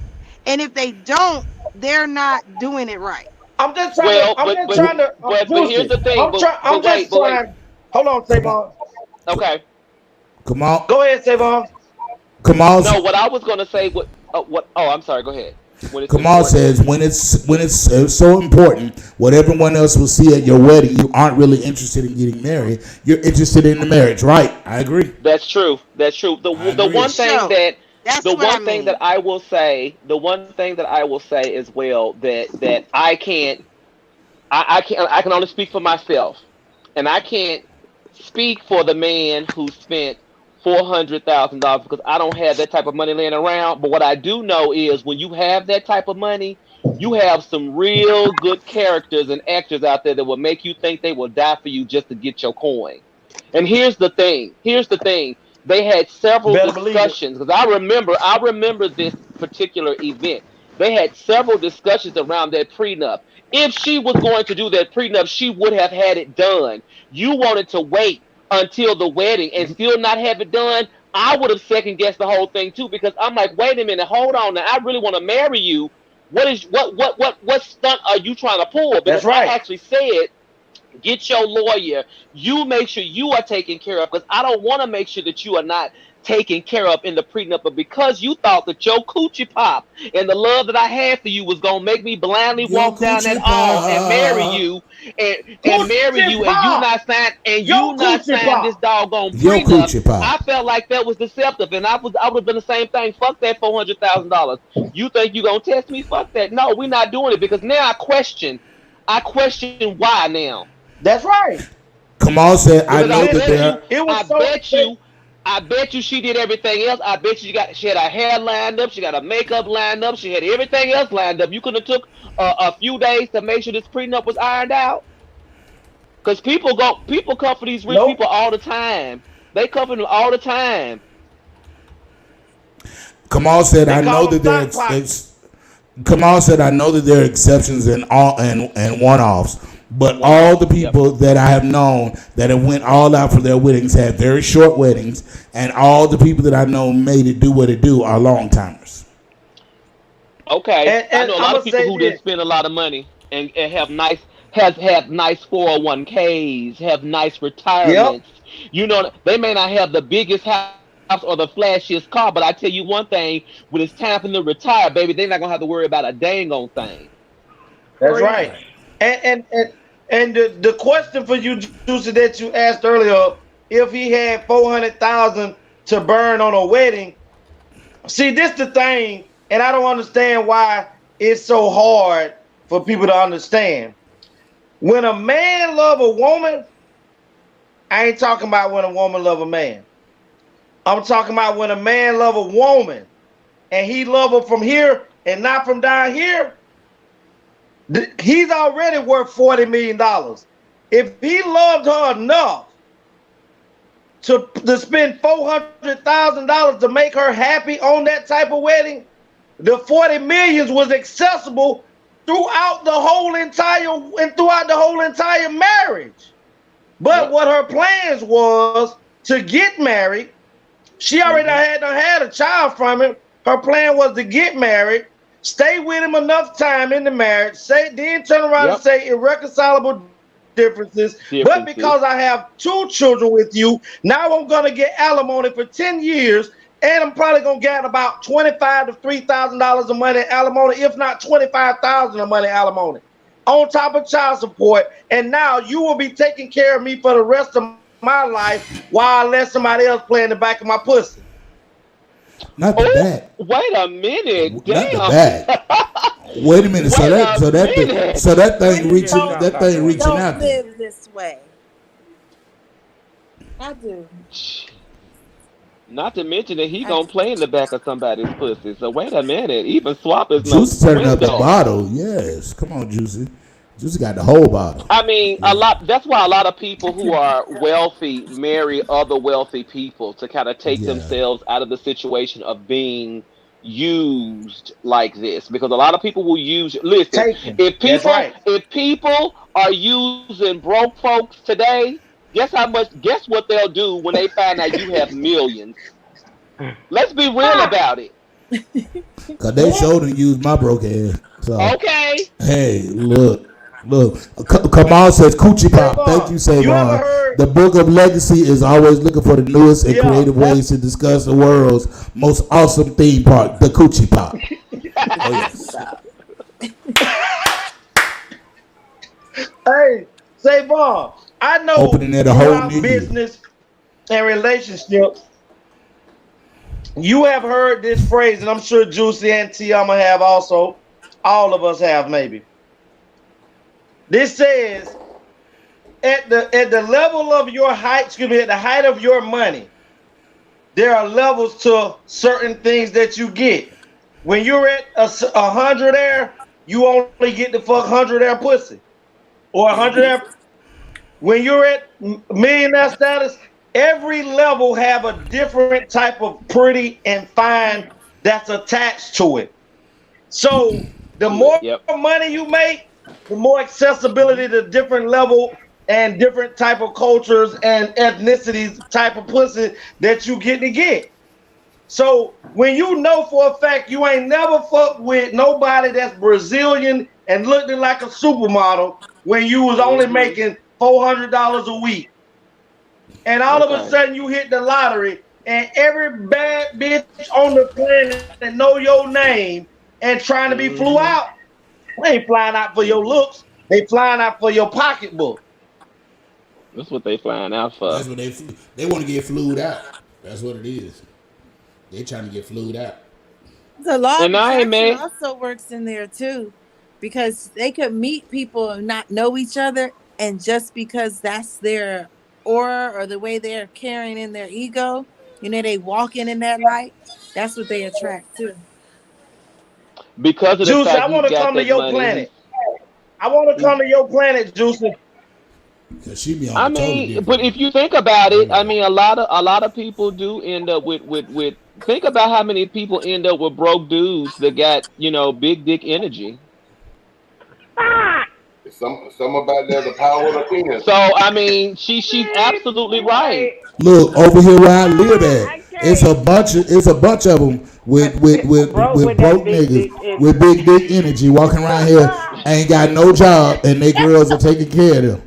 And if they don't, they're not doing it right. Well, but here's Juicy. the thing. I'm just But wait. trying. Hold on, Come on, Savon. Okay. come on, Go ahead, Savon. Kamal. No, what I was gonna say. What? Oh, I'm sorry. Go ahead. When it's Kamal important. says when it's so important, what everyone else will see at your wedding, you aren't really interested in getting married. You're interested in the marriage, right? I agree. That's true. That's true. I The agree. For one thing sure. that That's what I mean. the one thing that I will say as well that I can only speak for myself, and I can't speak for the man who spent $400,000 because I don't have that type of money laying around. But what I do know is when you have that type of money, you have some real good characters and actors out there that will make you think they will die for you just to get your coin. And here's the thing. Here's the thing. They had several Better believe it. discussions because I remember this particular event. They had several discussions around that prenup. If she was going to do that prenup, she would have had it done. You wanted to wait until the wedding and still not have it done. I would have second guessed the whole thing too because I'm like, wait a minute, hold on now. I really want to marry you. What stunt are you trying to pull? Because That's I right. actually said get your lawyer. You make sure you are taken care of because I don't want to make sure that you are not taken care of in the prenup. But because you thought that your coochie pop and the love that I had for you was gonna make me blindly Yo, walk down that coochie aisle and marry pop. you and marry Coochie you and pop. Yo, you not coochie sign this pop. doggone Yo, prenup, coochie pop. I felt like that was deceptive and I would have done the same thing. Fuck that $400,000. You think you gonna test me? Fuck that. No, we're not doing it because now I question why now. That's right. Kamal said, I Because know that Listen, there. it was I so. bet you she did everything else. I bet you she had her hair lined up, she got her makeup lined up, she had everything else lined up. You could have took a few days to make sure this prenup was ironed out. Because people come for these rich Nope. people all the time. They come for them all the time. Kamal said, They I know call them that there. stock pockets. Kamal said, I know that there are exceptions and all and one offs, but One all off. the Yep. people that I have known that have went all out for their weddings had very short weddings, and all the people that I know made it do what it do are long timers. Okay. I And know a I'm lot of gonna people say who didn't this. spend a lot of money and have nice 401ks, have nice Yep. retirements. You know, they may not have the biggest house or the flashiest car, but I tell you one thing, when it's time for them to retire, baby, they're not gonna have to worry about a dang on thing. That's right. Right. And the question for you, Juicy, that you asked earlier, if he had 400,000 to burn on a wedding. See, this the thing, and I don't understand why it's so hard for people to understand. When a man love a woman, I ain't talking about when a woman love a man. I'm talking about when a man love a woman and he love her from here and not from down here. He's already worth $40 million. If he loved her enough to spend $400,000 to make her happy on that type of wedding, the 40 millions was accessible throughout the whole entire marriage. But Yep. what her plans was to get married. She already Hmm. had a child from him. Her plan was to get married, stay with him enough time in the marriage, then turn around and Yep. say irreconcilable differences. But because I Differences. have two children with you, now I'm gonna get alimony for 10 years, and I'm probably gonna get about $25 to $3,000 of money alimony, if not 25,000 of money alimony, on top of child support. And now you will be taking care of me for the rest of my life while I let somebody else play in the back of my pussy. Not the Oh, back. wait a minute. Not the Damn. back. Wait a minute. So Wait that a so that minute. so that thing You just reaching Don't jumped that out thing there. reaching don't out there. live this way. I do. Not to mention that he I gonna do. play in the back of somebody's pussy. So wait a minute. Even swap is no Juicy turning up the window. bottle. Yes. Come on, Juicy. Juicy got the whole bottle. I mean, a Yeah. lot. That's why a lot of people who are wealthy marry other wealthy people to kind of take Yeah. themselves out of the situation of being used like this. Because a lot of people will use. Listen, Taken. That's right. if people are using broke folks today, guess what they'll do when they find out you have millions. Let's be real about it. Cause they showed and used my broke ass. So Okay. hey, look. Kamal says coochie pop. Thank Savon, you, you ever Savon. heard? The Book of Legacy is always looking for the newest and Yeah, creative ways to discuss the world's most awesome theme park, the coochie pop. Oh yes. hey, Savon, I know Opening at a whole throughout new year. business and relationships, you have heard this phrase, and I'm sure Juicy and Tiama have also. All of us have, maybe. This says, at the level of your height, excuse me, at the height of your money, there are levels to certain things that you get. When you're at 100 air, you only get the fuck 100 air pussy. Or 100 air. When you're at millionaire status, every level have a different type of pretty and fine that's attached to it. So the more Yep. money you make, the more accessibility to different level and different type of cultures and ethnicities type of pussy that you get to get. So when you know for a fact you ain't never fucked with nobody that's Brazilian and looking like a supermodel when you was only making $400 a week, and all of a Okay. sudden you hit the lottery, and every bad bitch on the planet that know your name and trying to be flew Hmm. out, they ain't flying out for your looks. They flying out for your pocketbook. That's what they flying out for. That's what they want to get flued out. That's what it is. They trying to get flued out. The law of And I ain't attraction mad. also works in there too, because they could meet people and not know each other, and just because that's their aura or the way they're carrying in their ego, they walking in that light. That's what they attract too. Because of the Juicy, I fact want he's to got come to that your money, planet. I want to he's come to your planet, Juicy. Cause she be on I a totally mean, but different if you think about it, I level. mean, a lot of people do end up with. Think about how many people end up with broke dudes that got big dick energy. Ah! It's some about the power of the penis. So I mean, she's Man, absolutely right. boy. Look over here where I live Ah, at. I can't. It's a bunch of them Broke with with that broke big niggas dick with energy. big dick energy walking around here, ain't got no job, and they girls are taking care of them.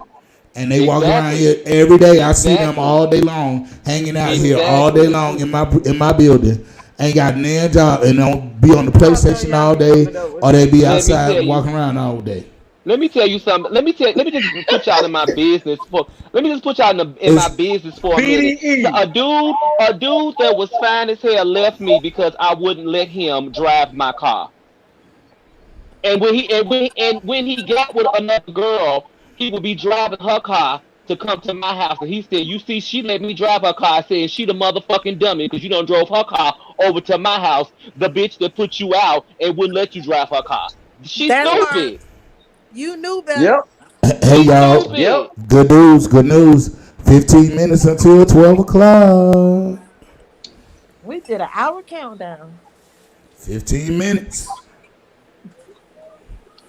And they walk around Exactly. here every day. I see them Exactly. all day long, hanging out here all day Exactly. long in my building. Ain't got no job and don't be on the I know PlayStation y'all all be day, coming up with or they some be Let me shit. tell outside you. walking around all day. Let me tell you something. Let me just put y'all in my business for. Let me just put y'all in my It's business for a minute. So BDE. a dude that was fine as hell left me because I wouldn't let him drive my car. And when he got with another girl, he would be driving her car to come to my house. And he said, "You see, she let me drive her car." I said, "She the motherfucking dummy because you don't drove her car over to my house. The bitch that put you out and wouldn't let you drive her car. She's That part stupid. you knew better. Yep. hey She's y'all, Yep. stupid." good news, good news. 15 minutes until 12 o'clock. We did an hour countdown. 15 minutes.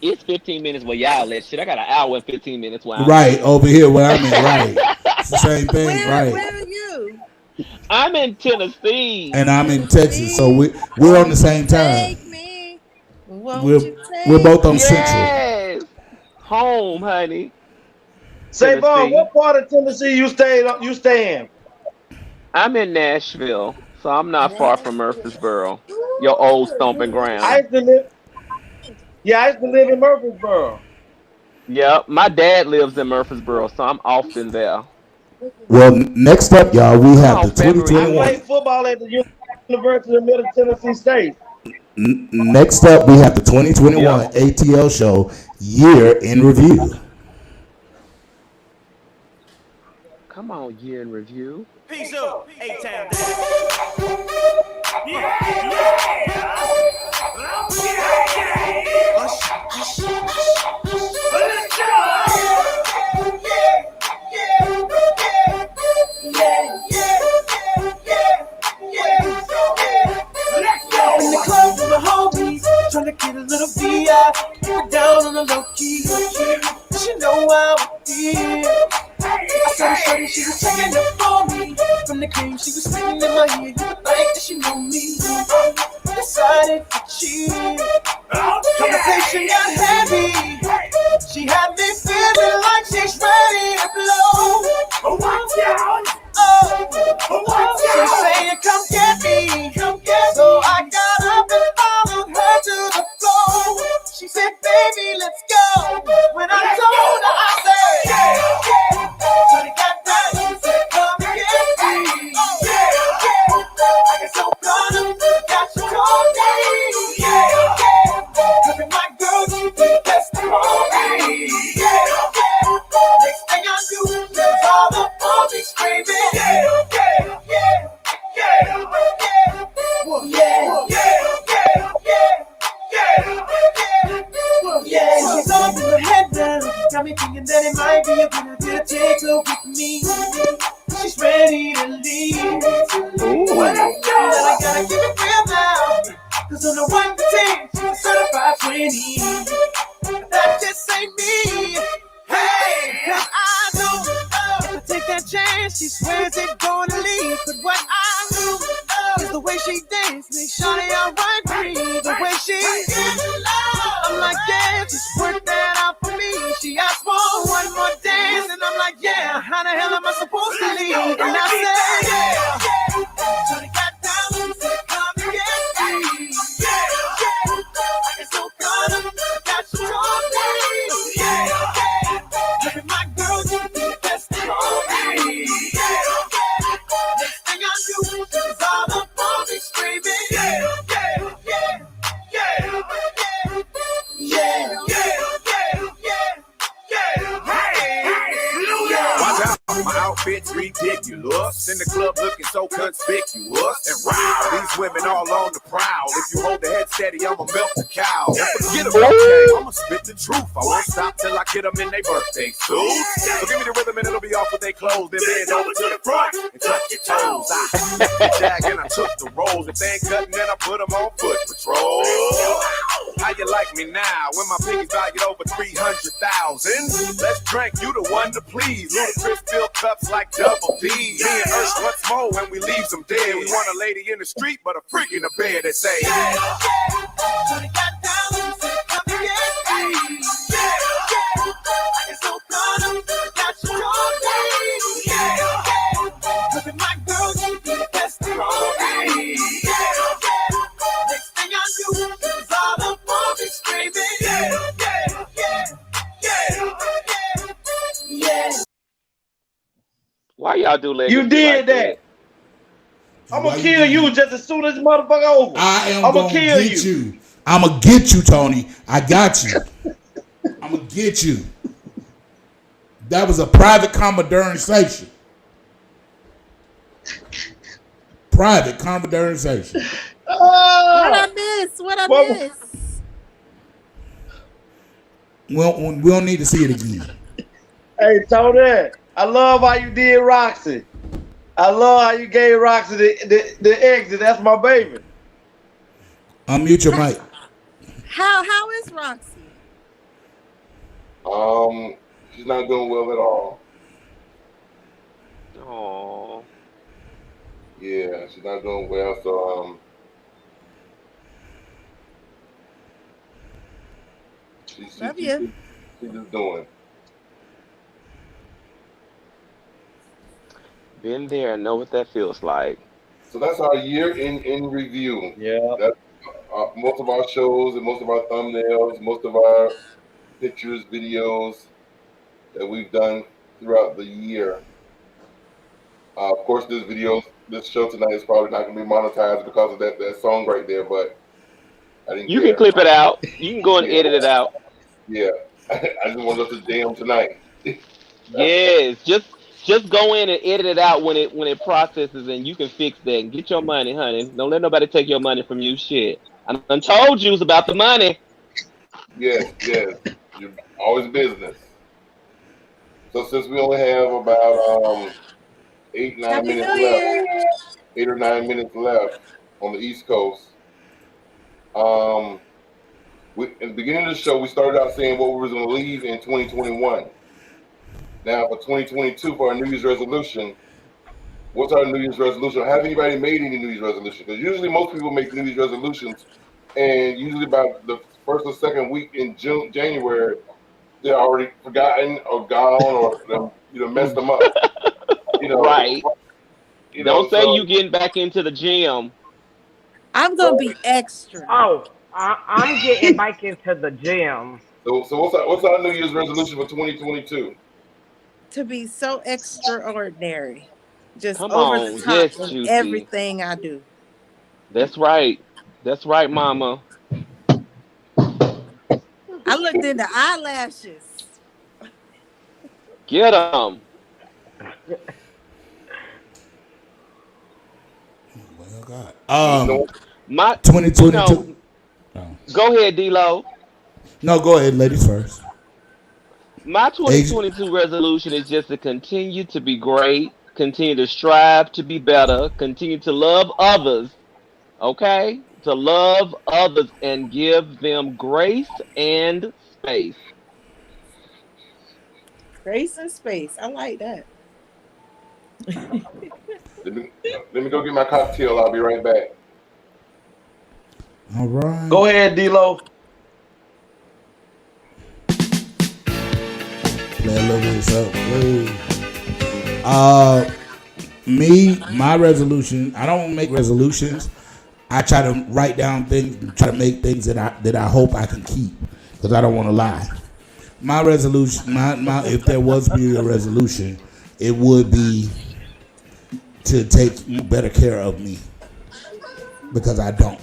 It's 15 minutes where y'all at shit. I got an hour and 15 minutes where I'm Right at. over here where I'm at. Right, it's the same thing. Right, Where are you? I'm in Tennessee. and I'm in Texas, so Tennessee. we're on the Won't you same time. take me? Won't We're you we're take both on me? Central. Yes. Home, honey. Savon, Tennessee. what part of Tennessee you stay in? I'm in Nashville, so I'm not far from Nashville. Murfreesboro, your old stomping I ground. used to live. Yeah, I used to live in Murfreesboro. Yep, my dad lives in Murfreesboro, so I'm often there. Well, next up, y'all, we Come have on, the Fat I Marie. 2021. played football at the U. University of Middle Tennessee State. Next up, we have the Yeah. 2021 ATL show year in review. Come on, year in review. Peace up, A-Town. Yeah. In the club with my homies, trying to get a little VI, down on the low key. She know how it is. I saw her shorty, she was checking up for me. From the cream, she was singing in my ear. You would think that she knew me. Decided to cheat. Conversation got heavy. She had me feeling like she's ready to blow. Watch out! She's saying, come get me. So I got up and followed her to the floor. She said, baby, let's go. When I told her, I said, yeah. So they got down, she said, come and get me. I get so caught up, got you called me. Look at my girl, you the best of all me. Next thing I knew, she was all up on me screaming. She's all in her head now. Got me thinking that it might be a good idea to take her with me. She's ready to leave. But I gotta keep it real now. Cause on the 1 to 10, she's a certified 20. But that just ain't me. Hey, cause I know if I take that chance, she swears it's gonna leave. But what I knew is the way she danced, make shawty alright for me. The way she I'm like, yeah, just work that out for me. She asked for one more dance, and I'm like, yeah, how the hell am I supposed to leave? And I said, yeah. Shawty got down, she said, come and get me. I get so caught up, got you on me. Look at my girl, you the best of all me. Next thing I knew, she was all up on me screaming. Watch out, my outfit's ridiculous. In the club looking so conspicuous. And wow, these women all on the prowl. If you hold the head steady, I'ma melt the cow. Forget about game, I'ma spit the truth. I won't stop till I get them in their birthday suit. So give me the rhythm and it'll be off with their clothes. Then bend over to the front and touch your toes. I hit the jag and I took the rolls. If they ain't cutting, then I put them on foot patrol. How you like me now when my piggy's valued over 300,000? Let's drink, you the one to please. Ludacris fill cups like double D. Me and Ursh once more when we leave them dead. We want a lady in the street, but a freak in the bed that say, So they got down, she said, come and get me. I get so caught up, got you on me. Look at my girl, you the best of all me. Next thing I knew, she was all up on me screaming. Why y'all do legacy You did like that. I'm gonna kill you just as soon as this motherfucker over. I am I'm gonna kill get you. I'm gonna get you, Tony. I got you. I'm gonna get you. That was a private conversation. Private conversation. What I miss? What I miss? We don't need to see it again. Hey, Tony, I love how you did Roxy. I love how you gave Roxy the exit. That's my baby. Unmute your mic. How is Roxy? She's not doing well at all. Oh. Yeah, she's not doing well. So she's just doing. Been there and know what that feels like. So that's our year in review. Yeah. That's most of our shows and most of our thumbnails, most of our pictures, videos that we've done throughout the year. Of course, there's videos this show tonight is probably not gonna be monetized because of that song right there, but I didn't You can care. clip it out. You can go and Yeah, edit it out. yeah. I just wanted us to jam tonight. Yes, just go in and edit it out when it processes, and you can fix that and get your money, honey. Don't let nobody take your money from you. Shit, I done told you about the money. Yes, yes. You're always business. So since we only have about eight, nine Happy minutes New left, Year. 8 or 9 minutes left on the East Coast. Um, in the beginning of the show, we started out saying what we was going to leave in 2021. Now, for 2022, for our New Year's resolution, what's our New Year's resolution? Have anybody made any New Year's resolution? Because usually most people make New Year's resolutions, and usually about the first or second week in January, they're already forgotten or gone or messed them up. You know, Right. Don't say so you getting back into the gym. I'm gonna be extra. Oh, I'm getting back into the gym. so what's our New Year's resolution for 2022? To be so extraordinary. Just Come over the on, top yes, in Juicy. everything I do. That's right. That's right, Mama. I looked into eyelashes. Get them. Well, God. You know, My 2022. Oh. Go ahead, D-Lo. No, go ahead, ladies first. My Age, 2022 resolution is just to continue to be great, continue to strive to be better, continue to love others, okay? To love others and give them grace and space. Grace and space. I like that. let me go get my cocktail. I'll be right back. all right. Go ahead, D-Lo. Play a little bit of something. My resolution, I don't make resolutions. I try to write down things and try to make things that I hope I can keep because I don't want to lie. My resolution, my if there was to be a resolution, it would be to take better care of me because I don't.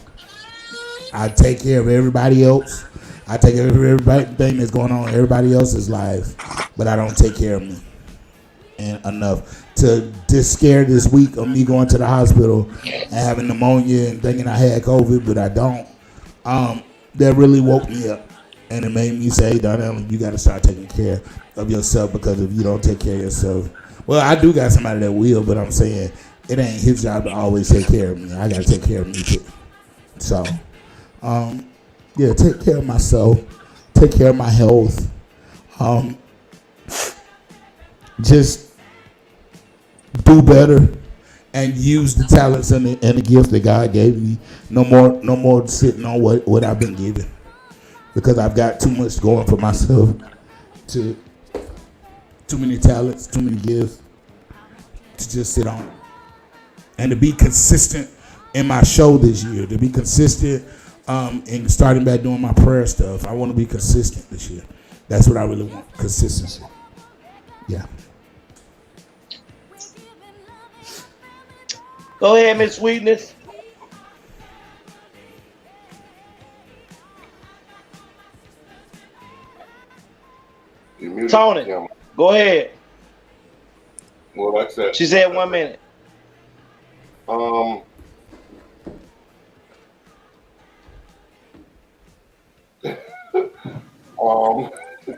I take care of everybody else. I take care of everything that's going on in everybody else's life, but I don't take care of me and enough to just scare this week of me going to the hospital and having pneumonia and thinking I had COVID, but I don't. That really woke me up, and it made me say, Donnell, you got to start taking care of yourself because if you don't take care of yourself, well, I do got somebody that will, but I'm saying it ain't his job to always take care of me. I got to take care of me too. So, yeah, take care of myself, take care of my health. Just do better and use the talents and the gifts that God gave me. No more sitting on what I've been given because I've got too much going for myself. Too many talents, too many gifts to just sit on, and to be consistent in my show this year. To be consistent in starting back doing my prayer stuff. I want to be consistent this year. That's what I really want. Consistency. Yeah. Go ahead, Miss Sweetness. You're muted. Tony, Yeah. go ahead. Well, like I said, She said 1 minute. Um,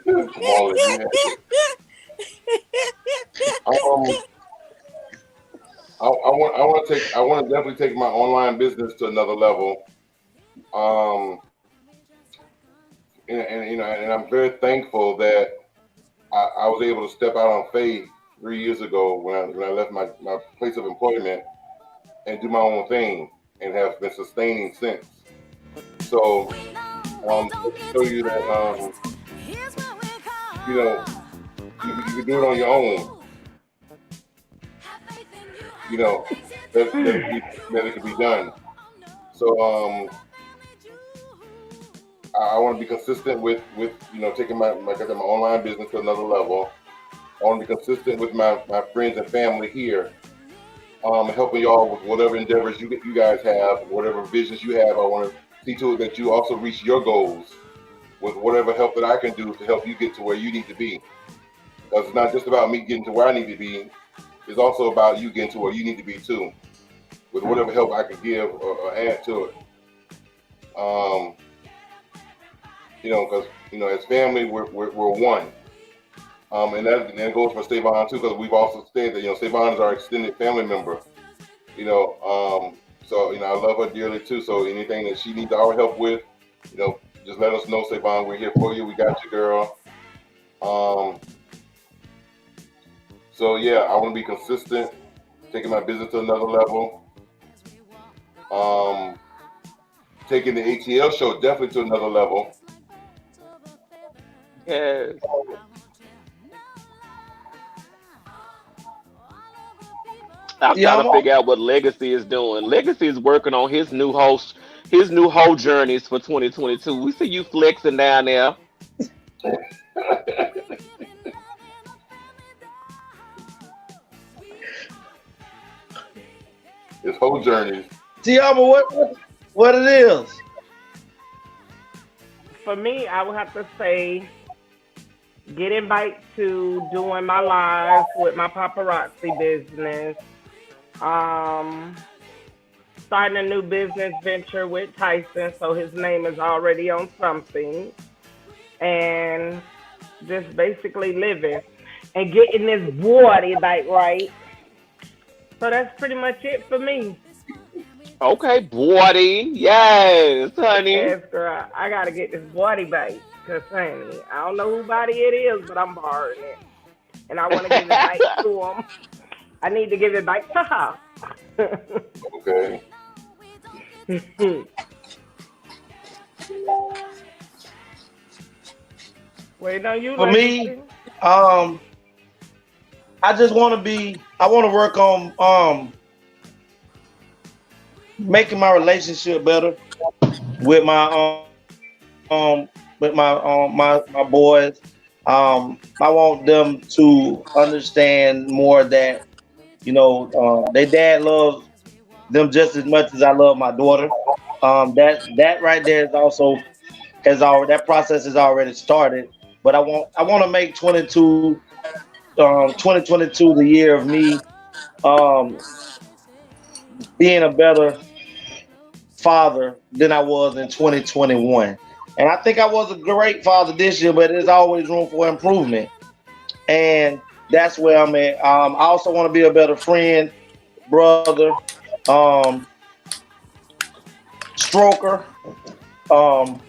Molly, yeah. I want to definitely take my online business to another level. Um, and I'm very thankful that I was able to step out on faith 3 years ago when I left my place of employment and do my own thing and have been sustaining since. So, to show you that, you can do it on your own. That it can be done. So, I want to be consistent with taking my online business to another level. I want to be consistent with my friends and family here, helping y'all with whatever endeavors you guys have, whatever visions you have. I want to see to it that you also reach your goals with whatever help that I can do to help you get to where you need to be. Because it's not just about me getting to where I need to be. It's also about you getting to where you need to be too, with whatever help I can give or add to it. Because as family, we're one. And that goes for Savon too, because we've also said that Savon is our extended family member. So I love her dearly too. So anything that she needs our help with, just let us know, Savon. We're here for you. We got you, girl. So yeah, I want to be consistent, taking my business to another level. Taking the ATL show definitely to another level. Yes. I'm Yeah, trying I'm to figure out what Legacy is doing. Legacy is working on his new whole journeys for 2022. We see you flexing down there. This whole journey. Tiama, what it is? For me, I would have to say getting back to doing my lives with my paparazzi business. Um, Starting a new business venture with Tyson, so his name is already on something. And just basically living and getting this body back right. So that's pretty much it for me. Okay, boy. Yes, honey. Yes, girl. I gotta get this body back. Cause honey, I don't know who body it is, but I'm borrowing it. And I wanna give it back to him. I need to give it back to her. Okay. Wait on you, For me, Legacy. I just want to work on making my relationship better with my boys. I want them to understand more that their dad loves them just as much as I love my daughter. That right there is also has already that process has already started. But I want to make 2022 the year of me um, being a better father than I was in 2021. And I think I was a great father this year, but there's always room for improvement. And that's where I'm at. I also want to be a better friend, brother, um, stroker. Um,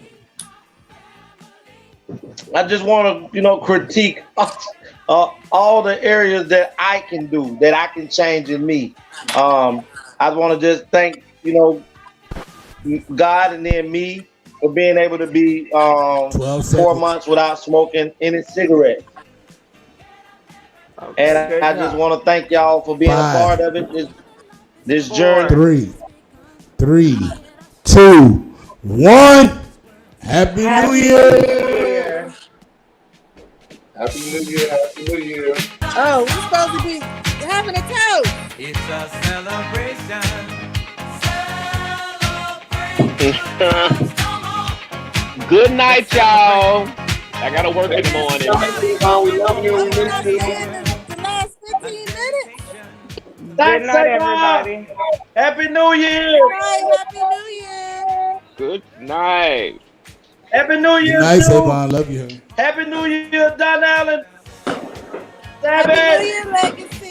I just want to, critique all the areas that I can do, that I can change in me. I want to just thank, God and then me for being able to be 12 4 seconds. months without smoking any cigarettes. And Okay, I good just job. want to thank y'all for being a part 5, of it. This journey. 4. 3, 3, 2, 1. Happy New Happy New Year. Year. Happy New Year. Happy New Year. Oh, we're supposed to be having a toast. It's a celebration. Good night, y'all. I gotta work in the morning. We love you. Oh, We you're miss not you. saying the last 15 minutes? Good Thanks, night, Savon. everybody. Happy New Year. Good night. Happy New Year. Good night. Happy New Good Year, night, Sue. Savon. Love you. Happy New Year, Don Allen. Happy New Savage. Year,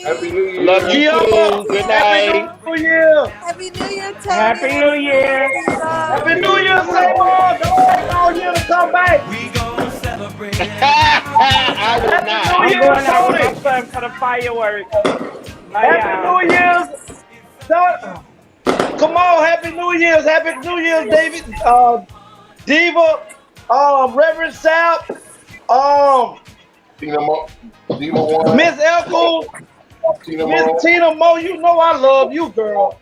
Happy Legacy. New Love Year. you Kiyomo. too. Good Happy night. New Year. Happy New Year, Tony. Happy New Happy New Year, Year. Happy Tito. New Year, Savon. Don't wait all year to come back. We gonna celebrate I will Happy not. New I'm Year, going out with my Tony. son for the fireworks. Bye, Happy y'all. New Year's. Come on, Happy New Year's. Happy New Year's, David. Diva. Reverend Sal. Um, Tina Mo. Diva one. Miss Elko. Tina Miss Mo. Tina Mo. You know I love you, girl.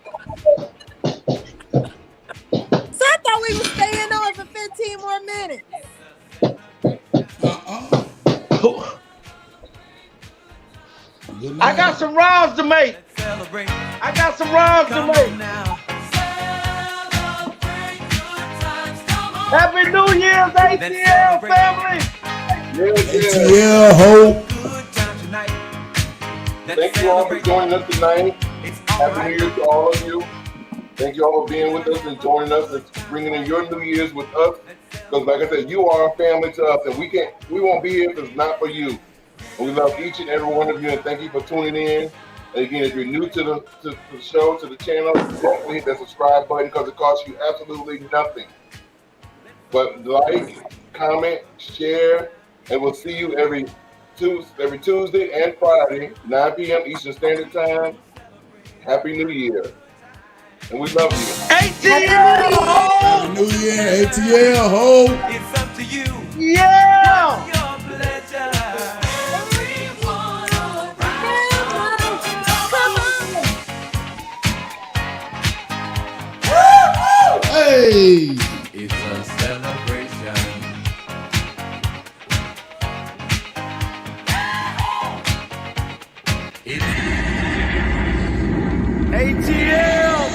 So I thought we were staying on for 15 more minutes. Good I got night. some rounds to make. celebrate. I got some rhymes to Come make. on now. Happy New Year's, Let's ATL celebrate. family. Yes, yes. ATL, ho. Good time tonight. Let's Thank you all for celebrate. joining us tonight. It's Happy New alright. Year to all of you. Thank you all for being with us and joining us and bringing in your New Year's with us. Because like I said, you are a family to us, and we won't be here if it's not for you. And we love each and every one of you, and thank you for tuning in. And again, if you're new to the show, to the channel, definitely hit that subscribe button because it costs you absolutely nothing. But like, comment, share, and we'll see you every Tuesday and Friday, 9 p.m. Eastern Standard Time. Happy New Year. And we love you. ATL, Happy ho. New Year, ATL, ho. It's up to you. Yeah. What's your pleasure? Hey. It's a celebration. It's ATL.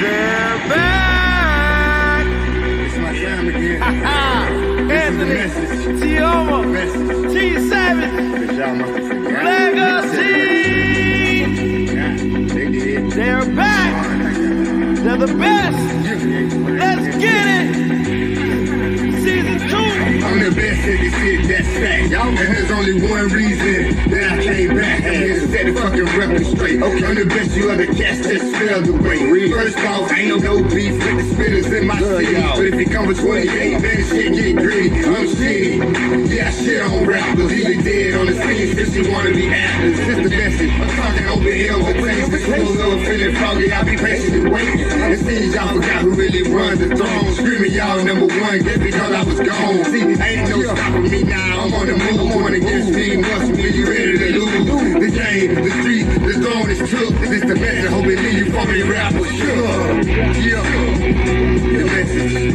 They're back. It's my time again. Anthony, Message. Tioma, Message. T Savage, Cause y'all must have forgot. Legacy. Yeah, they did. They're back. They're the best. Let's get it. Season 2. I'm the best at this shit, that's fact. Y'all, and there's only one reason that I came back. I'm here to set the fucking record straight. Okay, I'm the best you ever catch that spell the way. First off, ain't no beef with the spitters in my city. But if it comes to 28, man, this shit get gritty. I'm shitty. Yeah, I shit on rappers. Either dead on the scene since you wanna be actors. This the message. I'm talking open hills and things. The clothes over feeling foggy. I'll be patiently waiting. It seems y'all forgot who really runs the throne. Screaming y'all number one just because I was gone. See, ain't no stopping me now. I'm on the move. Going against me. Once when you ready to lose. The game, the street, the zone is took. This the message. Hope it leave you funky rappers shook. Yeah. The message.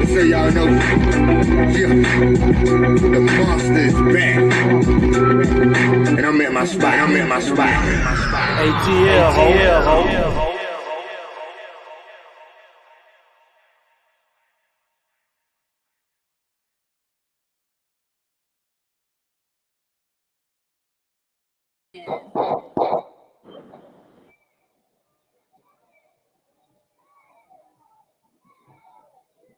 So y'all know. Yeah. The monster is back. And I'm at my spot. ATL, ho. Yeah.